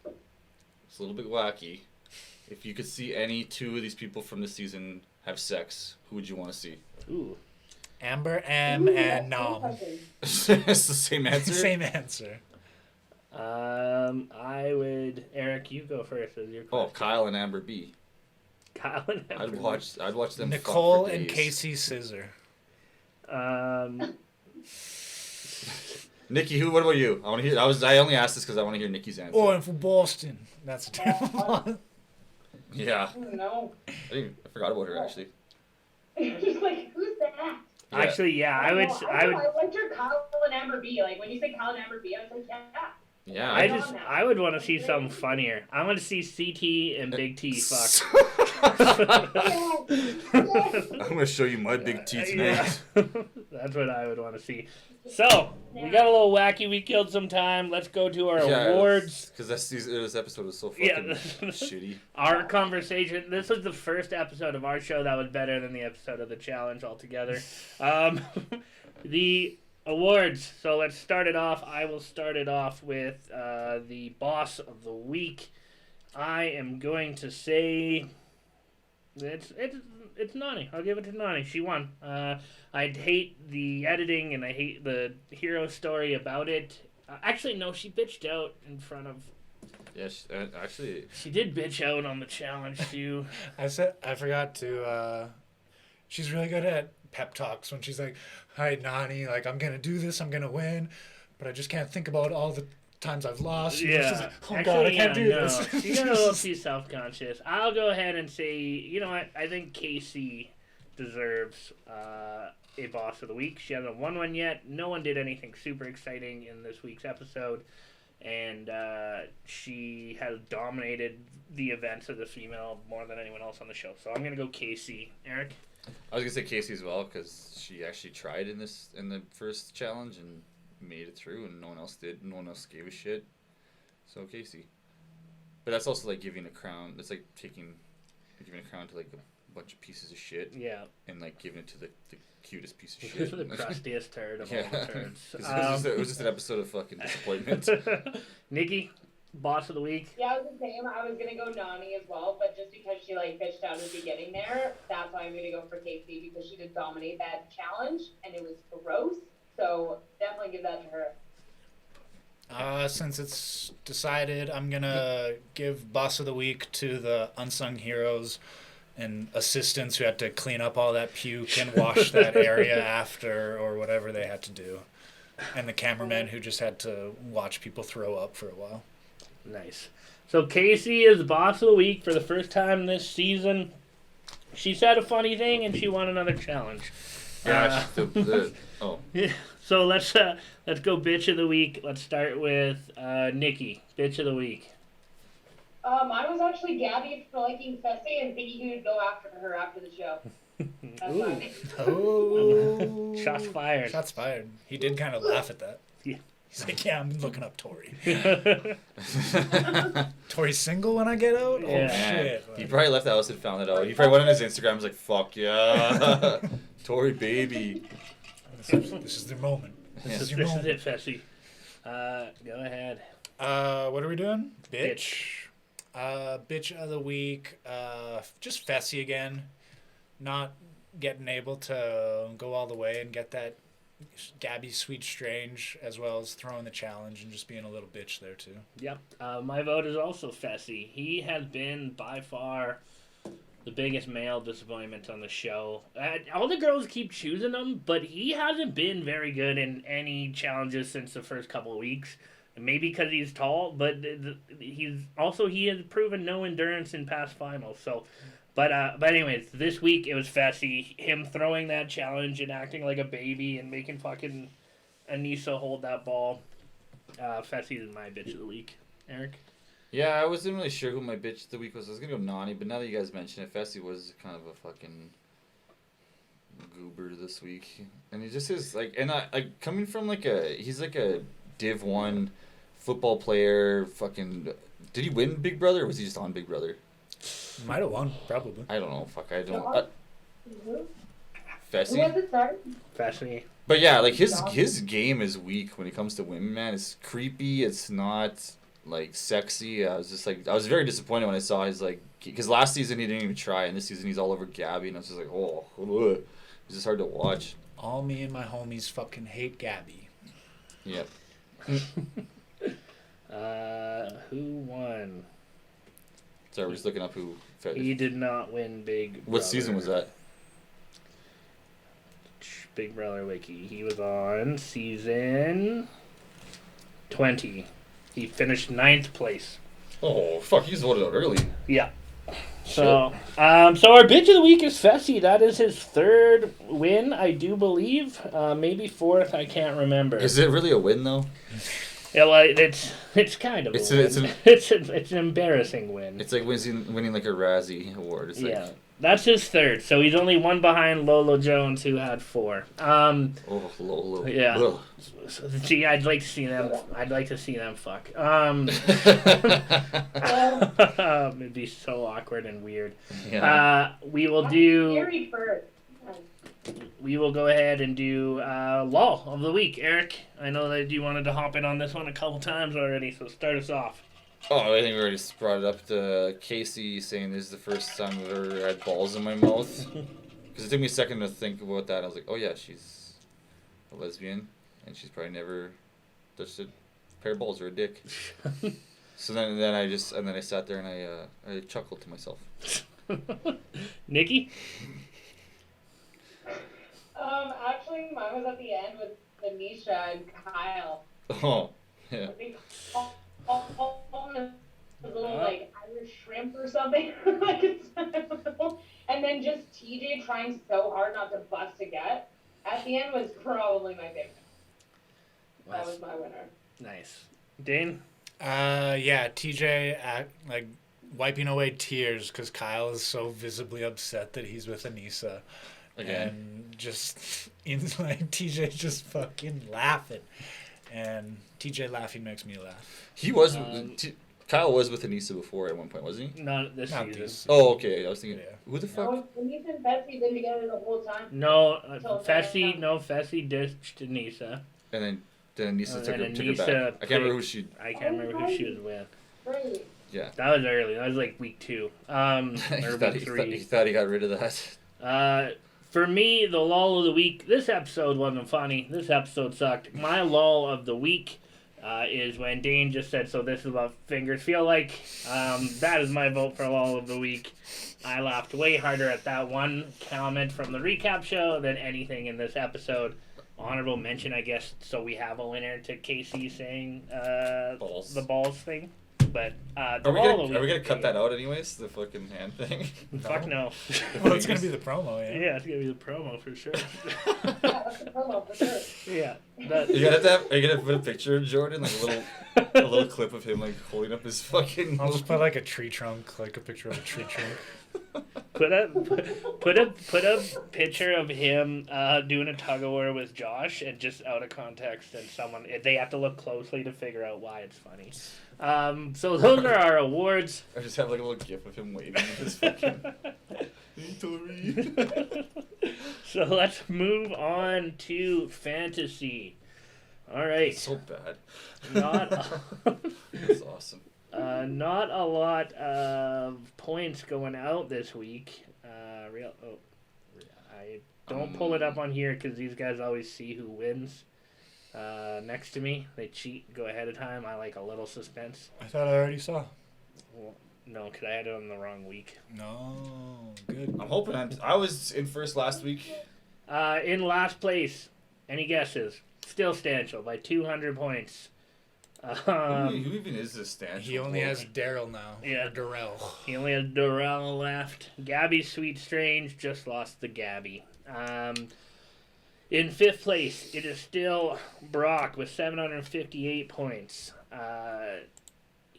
[SPEAKER 1] It's a little bit wacky. If you could see any two of these people from this season have sex, who would you want to see?
[SPEAKER 2] Ooh.
[SPEAKER 3] Amber M and Nam.
[SPEAKER 1] It's the same answer?
[SPEAKER 3] Same answer.
[SPEAKER 2] I would. Eric, you go first as your
[SPEAKER 1] Oh,
[SPEAKER 2] question.
[SPEAKER 1] Kyle and Amber B.
[SPEAKER 2] Kyle and Amber.
[SPEAKER 1] I'd watch them fuck
[SPEAKER 3] Nicole
[SPEAKER 1] for
[SPEAKER 3] and
[SPEAKER 1] days.
[SPEAKER 3] Casey Scissor.
[SPEAKER 1] Nikki, what about you? I want to hear. I only asked this because I want to hear Nikki's answer.
[SPEAKER 3] Oh, and for Boston. That's a different one.
[SPEAKER 1] Yeah,
[SPEAKER 4] I don't know.
[SPEAKER 1] I forgot about her actually.
[SPEAKER 4] Just like, who's that?
[SPEAKER 1] Yeah.
[SPEAKER 2] Actually, yeah, I would.
[SPEAKER 4] I liked your Kyle and Amber B. Like, when you said Kyle and Amber B, I was like, yeah.
[SPEAKER 1] Yeah,
[SPEAKER 2] I would want to see something funnier. I want to see CT and Big T fuck.
[SPEAKER 1] I'm gonna show you my big T tonight.
[SPEAKER 2] Yeah. That's what I would want to see. So, we got a little wacky. We killed some time. Let's go to our awards.
[SPEAKER 1] Because this episode was so fucking
[SPEAKER 2] Yeah.
[SPEAKER 1] shitty.
[SPEAKER 2] Our conversation. This was the first episode of our show that was better than the episode of the challenge altogether. The awards. So let's start it off. I will start it off with the boss of the week. I am going to say it's Nani. I'll give it to Nani. She won. I hate the editing and I hate the hero story about it. Actually, no, she bitched out in front of.
[SPEAKER 1] Yeah, actually.
[SPEAKER 2] She did bitch out on the challenge too.
[SPEAKER 3] I forgot to. She's really good at pep talks when she's like, "Hi, Nani. Like, I'm gonna do this. I'm gonna win, but I just can't think about all the times I've lost." She's like, "Oh God, I can't do this."
[SPEAKER 2] She got a little too self-conscious. I'll go ahead and say, you know what? I think Casey deserves a boss of the week. She hasn't won one yet. No one did anything super exciting in this week's episode. And she has dominated the events of the female more than anyone else on the show. So I'm going to go Casey. Eric?
[SPEAKER 1] I was gonna say Casey as well because she actually tried in the first challenge and made it through, and no one else did. No one else gave a shit. So Casey, but that's also like giving a crown. That's like giving a crown to like a bunch of pieces of shit.
[SPEAKER 2] Yeah.
[SPEAKER 1] And like giving it to the cutest piece of shit.
[SPEAKER 2] The crustiest turd of all the turds.
[SPEAKER 1] It was just an episode of fucking disappointment.
[SPEAKER 2] Nikki, boss of the week.
[SPEAKER 4] Yeah, it was the same. I was gonna go Nani as well, but just because she like bitched out at the beginning there, that's why I'm gonna go for Casey because she did dominate that challenge and it was gross. So definitely give that to her.
[SPEAKER 3] Since it's decided, I'm gonna give boss of the week to the unsung heroes and assistants who had to clean up all that puke and wash that area after or whatever they had to do, and the cameramen who just had to watch people throw up for a while.
[SPEAKER 2] Nice. So Casey is boss of the week for the first time this season. She said a funny thing and she won another challenge.
[SPEAKER 1] Yeah.
[SPEAKER 2] Yeah. So let's go bitch of the week. Let's start with Nikki, bitch of the week.
[SPEAKER 4] Mine was actually Gabby for liking Fessy and thinking he would go after her after the show. That's
[SPEAKER 2] Ooh.
[SPEAKER 4] mine.
[SPEAKER 3] Oh,
[SPEAKER 2] Shots fired.
[SPEAKER 3] Shots fired. He did kind of laugh at that.
[SPEAKER 2] Yeah.
[SPEAKER 3] He's like, yeah, I'm looking up Tori. Tori's single when I get out?
[SPEAKER 2] Yeah.
[SPEAKER 3] Oh, shit.
[SPEAKER 1] He probably left the house and found it out. He probably went on his Instagram and was like, fuck yeah. Tori baby.
[SPEAKER 3] This is the moment.
[SPEAKER 2] This is
[SPEAKER 3] moment.
[SPEAKER 2] it, Fessy. Go ahead.
[SPEAKER 3] What are we doing? Bitch. Bitch of the week. Just Fessy again. Not getting able to go all the way and get that Gabby Sweet Strange, as well as throwing the challenge and just being a little bitch there too.
[SPEAKER 2] Yep. My vote is also Fessy. He has been by far the biggest male disappointment on the show. All the girls keep choosing him, but he hasn't been very good in any challenges since the first couple of weeks. Maybe because he's tall, but he has proven no endurance in past finals. So, but anyways, this week it was Fessy. Him throwing that challenge and acting like a baby and making fucking Anissa hold that ball. Fessy is my bitch of the week. Eric?
[SPEAKER 1] Yeah, I wasn't really sure who my bitch of the week was. I was going to go Nani, but now that you guys mention it, Fessy was kind of a fucking goober this week. And he just is, like, and coming from, he's like a Div 1 football player, fucking, did he win Big Brother or was he just on Big Brother?
[SPEAKER 3] Might have won, probably.
[SPEAKER 1] I don't know, I don't,
[SPEAKER 4] Who was
[SPEAKER 1] Fessy?
[SPEAKER 4] it, sorry?
[SPEAKER 2] Fessy.
[SPEAKER 1] But yeah, like, his game is weak when it comes to women, man. It's creepy, it's not, like, sexy. I was very disappointed when I saw his, like, because last season he didn't even try, and this season he's all over Gabby, and I was just like, oh, ugh. It's just hard to watch.
[SPEAKER 3] All me and my homies fucking hate Gabby.
[SPEAKER 1] Yep.
[SPEAKER 2] Who won?
[SPEAKER 1] Sorry, we're just looking up who.
[SPEAKER 2] He did not win Big Brother.
[SPEAKER 1] What season was that?
[SPEAKER 2] Big Brother Wiki. He was on season 20. He finished 9th place.
[SPEAKER 1] Oh, fuck, he just voted out early.
[SPEAKER 2] Yeah. So our bitch of the week is Fessy. That is his 3rd win, I do believe. Maybe 4th, I can't remember.
[SPEAKER 1] Is it really a win, though?
[SPEAKER 2] Yeah, well, it's kind of
[SPEAKER 1] It's
[SPEAKER 2] a win. It's an embarrassing win.
[SPEAKER 1] It's like winning like a Razzie award. It's like,
[SPEAKER 2] Yeah. That's his 3rd, so he's only one behind Lolo Jones, who had 4.
[SPEAKER 1] oh, Lolo.
[SPEAKER 2] Yeah.
[SPEAKER 1] Ugh.
[SPEAKER 2] So, gee, I'd like to see them. I'd like to see them fuck. It'd be so awkward and weird.
[SPEAKER 1] Yeah.
[SPEAKER 2] We will do.
[SPEAKER 4] Married first.
[SPEAKER 2] We will go ahead and do Law of the Week. Eric, I know that you wanted to hop in on this one a couple times already, so start us off.
[SPEAKER 1] Oh, I think we already brought it up to Casey saying this is the first time I've ever had balls in my mouth. Because it took me a second to think about that. I was like, oh yeah, she's a lesbian, and she's probably never touched a pair of balls or a dick. So then I sat there and I chuckled to myself.
[SPEAKER 2] Nikki?
[SPEAKER 4] Actually, mine was at the end with Anisha and Kyle.
[SPEAKER 1] Oh, yeah.
[SPEAKER 4] I think all a little like Irish shrimp or something. Like it's, and then just TJ trying so hard not to bust a gut at the end was probably my favorite. That was my winner.
[SPEAKER 2] Nice. Dane?
[SPEAKER 3] Yeah, TJ wiping away tears because Kyle is so visibly upset that he's with Anissa.
[SPEAKER 1] Again.
[SPEAKER 3] And just, TJ's just fucking laughing. And TJ laughing makes me laugh.
[SPEAKER 1] He was. Kyle was with Anissa before at one point, wasn't he?
[SPEAKER 2] Not this
[SPEAKER 3] Not
[SPEAKER 2] season.
[SPEAKER 3] this.
[SPEAKER 1] Oh, okay. I was thinking,
[SPEAKER 3] Yeah.
[SPEAKER 1] who the fuck?
[SPEAKER 4] No, Denise and Betsy been together the whole time.
[SPEAKER 2] No,
[SPEAKER 4] Until
[SPEAKER 2] Fessy ditched Anissa.
[SPEAKER 1] And then Anissa
[SPEAKER 2] And
[SPEAKER 1] took her
[SPEAKER 2] then
[SPEAKER 1] back.
[SPEAKER 2] Anissa
[SPEAKER 1] I can't remember who she.
[SPEAKER 2] I can't remember who she was with.
[SPEAKER 4] Right.
[SPEAKER 1] Yeah.
[SPEAKER 2] That was early. That was like week 2.
[SPEAKER 1] he,
[SPEAKER 2] Or
[SPEAKER 1] thought,
[SPEAKER 2] week
[SPEAKER 1] he,
[SPEAKER 2] 3.
[SPEAKER 1] thought, he thought he got rid of that.
[SPEAKER 2] For me, the lull of the week, this episode wasn't funny. This episode sucked. My lull of the week is when Dane just said, so this is what fingers feel like. That is my vote for lull of the week. I laughed way harder at that one comment from the recap show than anything in this episode. Honorable mention, I guess, so we have a winner to Casey saying
[SPEAKER 1] Balls.
[SPEAKER 2] the balls thing. But
[SPEAKER 1] Are
[SPEAKER 2] the
[SPEAKER 1] we
[SPEAKER 2] lull of the
[SPEAKER 1] gonna
[SPEAKER 2] week-
[SPEAKER 1] cut that out anyways? The fucking hand thing.
[SPEAKER 2] Fuck no.
[SPEAKER 3] Well, it's going to be the promo, yeah.
[SPEAKER 2] Yeah, it's gonna be the promo for sure.
[SPEAKER 4] Yeah, that's the promo for sure.
[SPEAKER 2] Yeah. That,
[SPEAKER 1] Are you gonna put a picture of Jordan, like a little clip of him like holding up his fucking.
[SPEAKER 3] I'll just put like a tree trunk, like a picture of a tree trunk.
[SPEAKER 2] Put a picture of him doing a tug of war with Josh, and just out of context, and they have to look closely to figure out why it's funny. So those are our awards.
[SPEAKER 1] I just have like a little gif of him waving with his fucking.
[SPEAKER 2] So let's move on to fantasy. All right,
[SPEAKER 1] It's so bad.
[SPEAKER 2] not
[SPEAKER 1] That's awesome.
[SPEAKER 2] not a lot of points going out this week. I don't pull it up on here because these guys always see who wins. Next to me, they cheat, go ahead of time. I like a little suspense.
[SPEAKER 3] I thought I already saw.
[SPEAKER 2] Well, no, because I had it on the wrong week.
[SPEAKER 3] No, good.
[SPEAKER 1] I'm hoping I was in first last week.
[SPEAKER 2] In last place, any guesses? Still Stanchel by 200 points.
[SPEAKER 1] Who even is this Stan?
[SPEAKER 3] He only has Daryl now.
[SPEAKER 2] Yeah.
[SPEAKER 3] Or Darrell.
[SPEAKER 2] He only has Durrell left. Gabby Sweet Strange just lost the Gabby. In fifth place, it is still Brock with 758 points.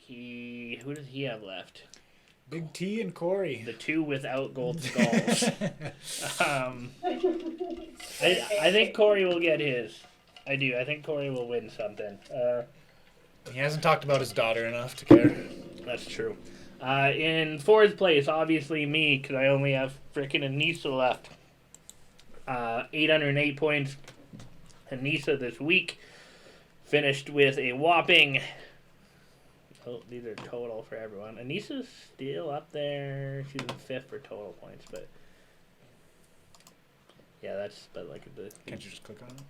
[SPEAKER 2] Who does he have left?
[SPEAKER 3] Big T and Corey.
[SPEAKER 2] The two without gold skulls. I think Corey will get his. I do. I think Corey will win something.
[SPEAKER 3] He hasn't talked about his daughter enough to care.
[SPEAKER 2] That's true. In fourth place, obviously me, because I only have frickin' Anissa left. 808 points. Anissa this week finished with a whopping... Oh, these are total for everyone. Anissa's still up there. She's in fifth for total points, but... Yeah, that's... But like the...
[SPEAKER 3] Can't you just click on it?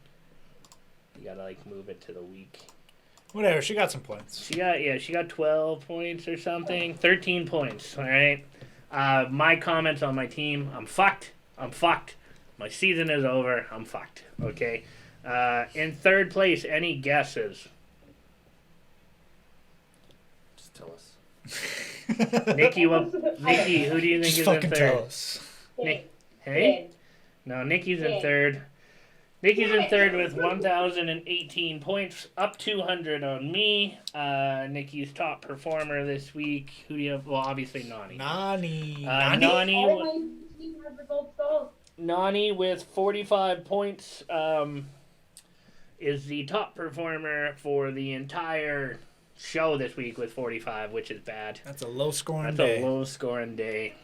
[SPEAKER 2] You gotta like move it to the week.
[SPEAKER 3] Whatever, she got some points.
[SPEAKER 2] She got 12 points or something. 13 points, all right? My comments on my team, I'm fucked. My season is over. I'm fucked, okay? In third place, any guesses?
[SPEAKER 1] Just tell us.
[SPEAKER 2] Nikki, who do you think
[SPEAKER 3] Just
[SPEAKER 2] is in
[SPEAKER 3] fucking
[SPEAKER 2] third?
[SPEAKER 3] tell us.
[SPEAKER 2] Hey? No, Nikki's in third. Nikki's in third with 1,018 points, up 200 on me. Nikki's top performer this week. Who do you have? Well, obviously Nani.
[SPEAKER 3] Nani.
[SPEAKER 2] Nani with 45 points is the top performer for the entire show this week with 45, which is bad.
[SPEAKER 3] That's a low scoring
[SPEAKER 2] That's
[SPEAKER 3] day.
[SPEAKER 2] a low scoring day.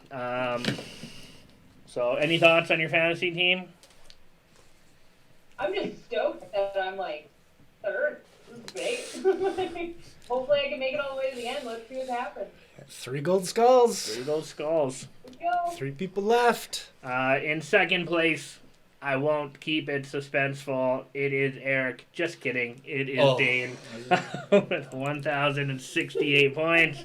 [SPEAKER 2] So, any thoughts on your fantasy team?
[SPEAKER 4] I'm just stoked that I'm like third. This is big. Hopefully I can make it all the way to the end. Let's see what happens.
[SPEAKER 3] 3 gold skulls.
[SPEAKER 2] 3 gold skulls.
[SPEAKER 4] Let's go.
[SPEAKER 3] 3 people left.
[SPEAKER 2] In second place, I won't keep it suspenseful. It is Eric. Just kidding. It is Dane with 1,068 points.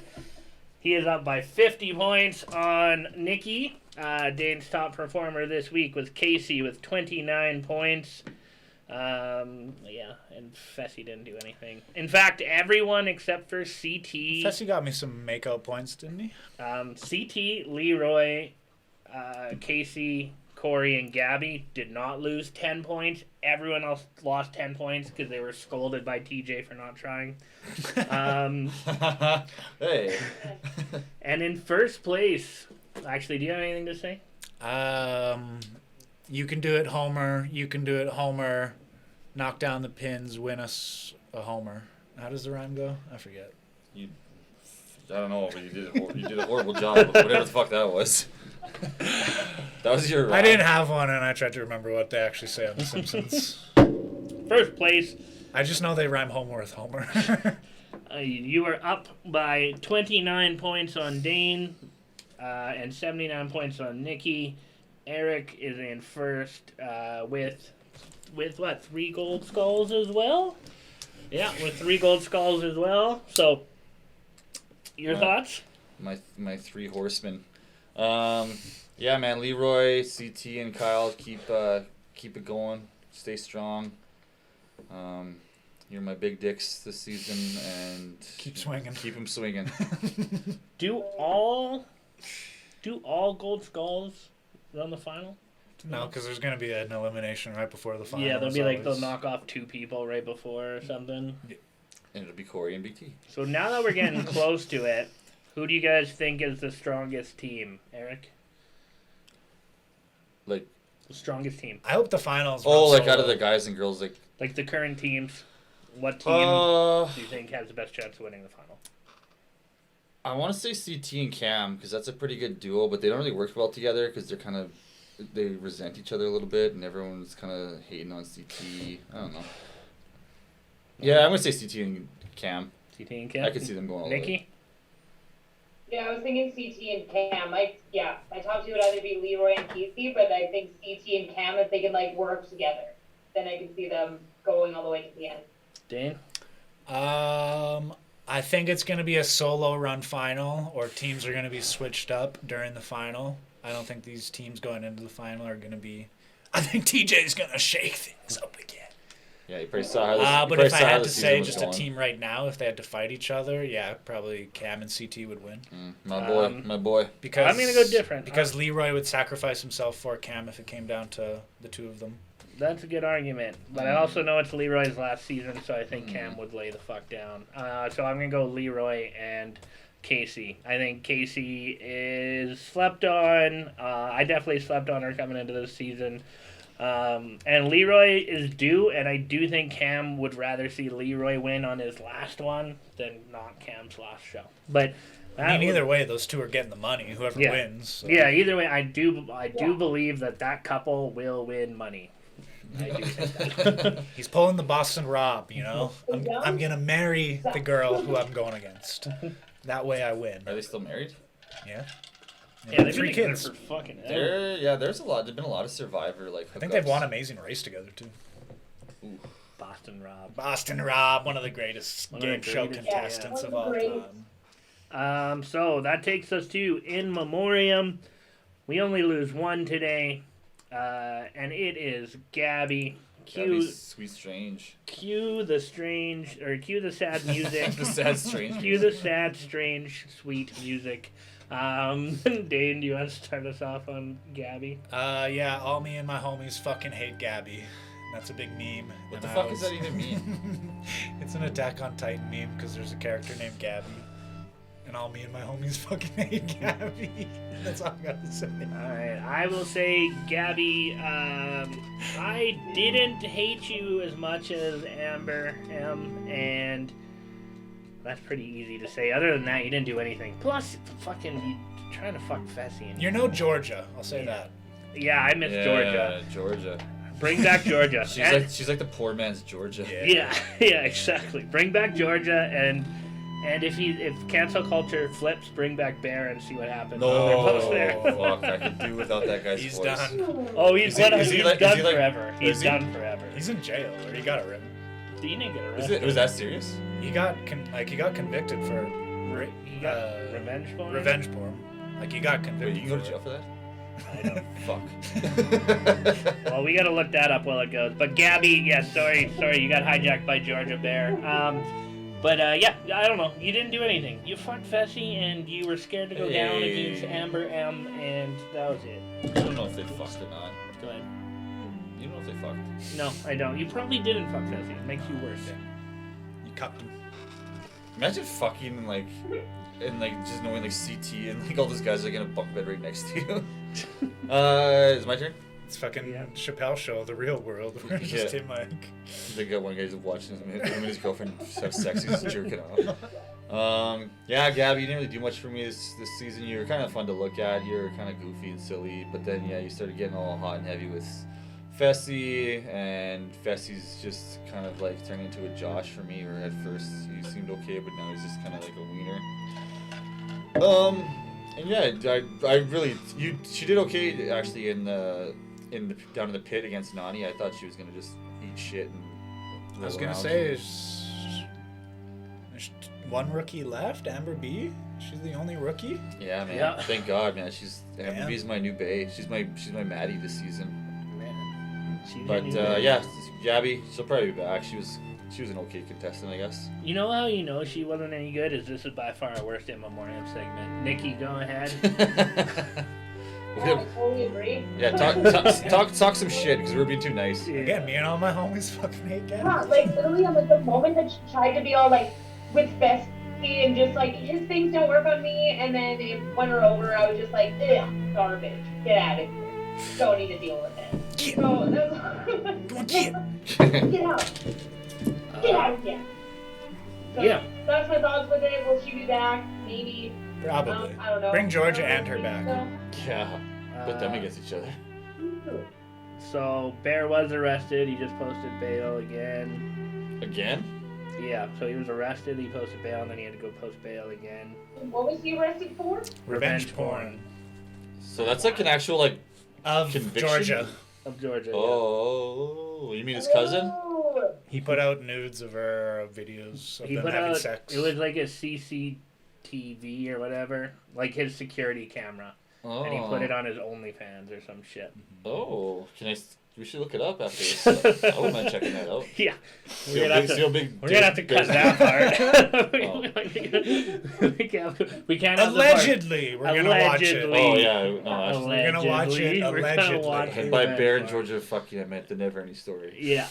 [SPEAKER 2] He is up by 50 points on Nikki. Dane's top performer this week was Casey with 29 points. And Fessy didn't do anything. In fact, everyone except for CT.
[SPEAKER 3] Fessy got me some makeout points, didn't he?
[SPEAKER 2] CT, Leroy, Casey, Corey, and Gabby did not lose 10 points. Everyone else lost 10 points because they were scolded by TJ for not trying.
[SPEAKER 1] Hey.
[SPEAKER 2] And in first place, actually, do you have anything to say?
[SPEAKER 3] You can do it, Homer. You can do it, Homer. Knock down the pins, win us a Homer. How does the rhyme go? I forget.
[SPEAKER 1] I don't know, but you did a horrible job of whatever the fuck that was. That was your.
[SPEAKER 3] I didn't have one, and I tried to remember what they actually say on The Simpsons.
[SPEAKER 2] First place,
[SPEAKER 3] I just know they rhyme Homer with Homer.
[SPEAKER 2] you are up by 29 points on Dane and 79 points on Nikki. Eric is in first with what, 3 gold skulls as well? Yeah, with 3 gold skulls as well. So, your thoughts?
[SPEAKER 1] My 3 horsemen. Yeah, man, Leroy, CT, and Kyle keep it going. Stay strong. You're my big dicks this season, and
[SPEAKER 3] Keep swinging.
[SPEAKER 1] Keep them swinging.
[SPEAKER 2] Do all gold skulls run the final?
[SPEAKER 3] No, because there's going to be an elimination right before the final.
[SPEAKER 2] Yeah, they'll be
[SPEAKER 3] as
[SPEAKER 2] like they'll
[SPEAKER 3] always.
[SPEAKER 2] knock off 2 people right before or something.
[SPEAKER 1] And it'll be Corey and Big T.
[SPEAKER 2] So now that we're getting close to it, who do you guys think is the strongest team, Eric?
[SPEAKER 1] Like,
[SPEAKER 2] The strongest team,
[SPEAKER 3] I hope the finals.
[SPEAKER 1] oh,
[SPEAKER 3] run
[SPEAKER 1] like out of
[SPEAKER 3] solo.
[SPEAKER 1] the guys and girls, like.
[SPEAKER 2] like the current teams. What team do you think has the best chance of winning the final?
[SPEAKER 1] I want to say CT and Cam because that's a pretty good duo, but they don't really work well together because they resent each other a little bit, and everyone's kind of hating on CT. I don't know. Yeah, I'm gonna say CT and Cam.
[SPEAKER 2] CT and Cam.
[SPEAKER 1] I could see them going all the way.
[SPEAKER 2] Nikki.
[SPEAKER 4] Yeah, I was thinking CT and Cam. My top 2 would either be Leroy and Casey, but I think CT and Cam, if they can like work together, then I can see them going all the way to the end.
[SPEAKER 2] Dane.
[SPEAKER 3] I think it's going to be a solo run final, or teams are going to be switched up during the final. I don't think these teams going into the final are going to be. I think TJ's going to shake things up again.
[SPEAKER 1] Yeah, you probably saw how this.
[SPEAKER 3] But if I had to say just a team right now, if they had to fight each other, yeah, probably Cam and CT would win.
[SPEAKER 1] My boy.
[SPEAKER 3] Because
[SPEAKER 2] I'm gonna go different.
[SPEAKER 3] Because Leroy would sacrifice himself for Cam if it came down to the 2 of them.
[SPEAKER 2] That's a good argument, but I also know it's Leroy's last season, so I think Cam would lay the fuck down. So I'm gonna go Leroy and Casey. I think Casey is slept on. I definitely slept on her coming into this season. And Leroy is due, and I do think Cam would rather see Leroy win on his last one than not Cam's last show. But
[SPEAKER 3] I mean, either way, those 2 are getting the money. Whoever
[SPEAKER 2] Yeah.
[SPEAKER 3] wins. So.
[SPEAKER 2] yeah, either way, I do believe that couple will win money. I do think that.
[SPEAKER 3] He's pulling the Boston Rob, you know?
[SPEAKER 4] Yeah.
[SPEAKER 3] I'm going to marry the girl who I'm going against. That way I win.
[SPEAKER 1] Are they still married?
[SPEAKER 3] Yeah.
[SPEAKER 2] Yeah, they've
[SPEAKER 3] 3
[SPEAKER 2] been together
[SPEAKER 3] kids.
[SPEAKER 2] for fucking ever.
[SPEAKER 1] There's been a lot of Survivor like.
[SPEAKER 3] I think they've won Amazing Race together, too.
[SPEAKER 2] Boston Rob.
[SPEAKER 3] Boston Rob, one of the greatest
[SPEAKER 2] One of
[SPEAKER 3] game
[SPEAKER 2] the
[SPEAKER 3] show
[SPEAKER 2] greatest,
[SPEAKER 3] contestants
[SPEAKER 4] yeah.
[SPEAKER 3] of all
[SPEAKER 4] Great.
[SPEAKER 3] time.
[SPEAKER 2] So that takes us to In Memoriam. We only lose one today, and it is Gabby.
[SPEAKER 1] Sweet Strange.
[SPEAKER 2] Cue the sad music.
[SPEAKER 1] The sad strange.
[SPEAKER 2] Cue the sad, strange, sweet music. Dane, do you want to start us off on Gabby?
[SPEAKER 3] Yeah, all me and my homies fucking hate Gabby. That's a big meme.
[SPEAKER 1] What the
[SPEAKER 3] and
[SPEAKER 1] fuck does that even mean?
[SPEAKER 3] It's an Attack on Titan meme because there's a character named Gabby. And all me and my homies fucking hate Gabby. That's all I gotta say.
[SPEAKER 2] Alright, I will say, Gabby, I didn't hate you as much as Amber M, and that's pretty easy to say. Other than that, you didn't do anything. Plus, fucking, you trying to fuck Fessy. And
[SPEAKER 3] You're no Georgia, I'll say that.
[SPEAKER 2] yeah, I miss Georgia.
[SPEAKER 1] Georgia.
[SPEAKER 2] Bring back Georgia.
[SPEAKER 1] She's like the poor man's Georgia.
[SPEAKER 3] Yeah.
[SPEAKER 2] Yeah, exactly. Bring back Georgia, and if cancel culture flips, bring back Bear and see what happens. They're both there.
[SPEAKER 1] Fuck, I could do without that guy's
[SPEAKER 3] He's
[SPEAKER 1] voice.
[SPEAKER 3] done.
[SPEAKER 2] Oh, he's done
[SPEAKER 1] like-
[SPEAKER 2] forever. He's
[SPEAKER 1] is he?
[SPEAKER 2] done forever.
[SPEAKER 3] He's in jail, or he got arrested.
[SPEAKER 2] He didn't get
[SPEAKER 1] Is
[SPEAKER 2] arrested.
[SPEAKER 1] it? Was that serious?
[SPEAKER 3] He got convicted for
[SPEAKER 2] He got revenge porn?
[SPEAKER 3] revenge porn. Like he got
[SPEAKER 1] Wait,
[SPEAKER 3] convicted.
[SPEAKER 1] you can go to
[SPEAKER 3] for
[SPEAKER 1] jail
[SPEAKER 3] it.
[SPEAKER 1] for that?
[SPEAKER 2] I don't.
[SPEAKER 1] Fuck.
[SPEAKER 2] Well, we gotta look that up while it goes. But Gabby, yeah, sorry, you got hijacked by Georgia Bear. But yeah, I don't know. You didn't do anything. You fucked Fessy, and you were scared to go down
[SPEAKER 1] Hey.
[SPEAKER 2] against Amber M, and that was it.
[SPEAKER 1] I don't know if they fucked or not.
[SPEAKER 2] Go ahead.
[SPEAKER 1] You don't know if they fucked.
[SPEAKER 2] No, I don't. You probably didn't fuck Fessy. It makes you worse.
[SPEAKER 3] You cucked him.
[SPEAKER 1] Imagine fucking like and like just knowing like CT and like all those guys are like in a bunk bed right next to you. Is it my turn?
[SPEAKER 3] It's fucking
[SPEAKER 2] Yeah.
[SPEAKER 3] Chappelle Show, the real world. Where it's just
[SPEAKER 1] Yeah.
[SPEAKER 3] him like.
[SPEAKER 1] They got one guy who's watching him and his girlfriend have sex. He's jerking off. Yeah, Gabby, you didn't really do much for me this season. You were kind of fun to look at. You were kind of goofy and silly, but then yeah, you started getting all hot and heavy with Fessy, and Fessy's just kind of like turning into a Josh for me. Where at first he seemed okay, but now he's just kind of like a wiener. And yeah, I really she did okay actually in the down in the pit against Nani. I thought she was gonna just eat shit and.
[SPEAKER 3] I was
[SPEAKER 1] roll
[SPEAKER 3] gonna
[SPEAKER 1] around.
[SPEAKER 3] say, there's one rookie left, Amber B. She's the only rookie.
[SPEAKER 1] Yeah, man.
[SPEAKER 2] Yeah.
[SPEAKER 1] Thank God, man. She's
[SPEAKER 3] Damn.
[SPEAKER 1] Amber B's my new bae. She's my Maddie this season.
[SPEAKER 2] Man.
[SPEAKER 1] But yeah, Gabby, she'll probably be back. She was an okay contestant, I guess.
[SPEAKER 2] You know how you know she wasn't any good? Is this is by far our worst In Memoriam segment. Nikki, go ahead.
[SPEAKER 4] Yeah, I totally agree.
[SPEAKER 1] Yeah, talk some shit because we're being too nice.
[SPEAKER 3] Again, me and all my homies fucking hate Gabby.
[SPEAKER 4] Yeah, like literally, I'm like the moment that she tried to be all like with Fessy and just like his things don't work on me, and then it won her over. I was just like, ugh, garbage. Get out of here. Don't need to deal with it.
[SPEAKER 3] Get,
[SPEAKER 4] So that's
[SPEAKER 3] go on, get.
[SPEAKER 4] get out. Get out of here. So
[SPEAKER 2] Yeah.
[SPEAKER 4] That's my thoughts with it. Will she be back? Maybe.
[SPEAKER 3] Probably.
[SPEAKER 4] I don't know.
[SPEAKER 3] Bring Georgia
[SPEAKER 4] I don't
[SPEAKER 3] and her
[SPEAKER 4] think
[SPEAKER 3] back.
[SPEAKER 4] so.
[SPEAKER 1] Yeah, put them against each other.
[SPEAKER 2] So Bear was arrested. He just posted bail again.
[SPEAKER 1] Again?
[SPEAKER 2] Yeah, so he was arrested. He posted bail, and then he had to go post bail again.
[SPEAKER 4] What was he arrested for?
[SPEAKER 3] Revenge porn.
[SPEAKER 1] So that's like an actual like.
[SPEAKER 3] Of
[SPEAKER 1] Conviction?
[SPEAKER 3] Georgia.
[SPEAKER 2] Of Georgia.
[SPEAKER 1] Oh, you mean his cousin?
[SPEAKER 4] Oh.
[SPEAKER 3] He put out nudes of her, videos of
[SPEAKER 2] He
[SPEAKER 3] them
[SPEAKER 2] put
[SPEAKER 3] having
[SPEAKER 2] out.
[SPEAKER 3] sex.
[SPEAKER 2] It was like a CCTV or whatever, like his security camera,
[SPEAKER 1] Oh.
[SPEAKER 2] and he put it on his OnlyFans or some shit.
[SPEAKER 1] Oh, we should look it up after this. I wouldn't mind checking that out.
[SPEAKER 2] Yeah,
[SPEAKER 1] See how big
[SPEAKER 2] we're gonna have to cut
[SPEAKER 1] Bear's-
[SPEAKER 2] that part.
[SPEAKER 1] Oh.
[SPEAKER 2] we can't have the part.
[SPEAKER 3] Allegedly, we're gonna watch it.
[SPEAKER 2] Allegedly.
[SPEAKER 1] Oh yeah, no, that's
[SPEAKER 3] We're gonna watch it
[SPEAKER 2] We're gonna
[SPEAKER 3] allegedly.
[SPEAKER 2] watch
[SPEAKER 1] and
[SPEAKER 2] the
[SPEAKER 1] by
[SPEAKER 2] revenge
[SPEAKER 1] Bear and
[SPEAKER 2] part.
[SPEAKER 1] Georgia fucking I meant the never ending story.
[SPEAKER 2] Yeah.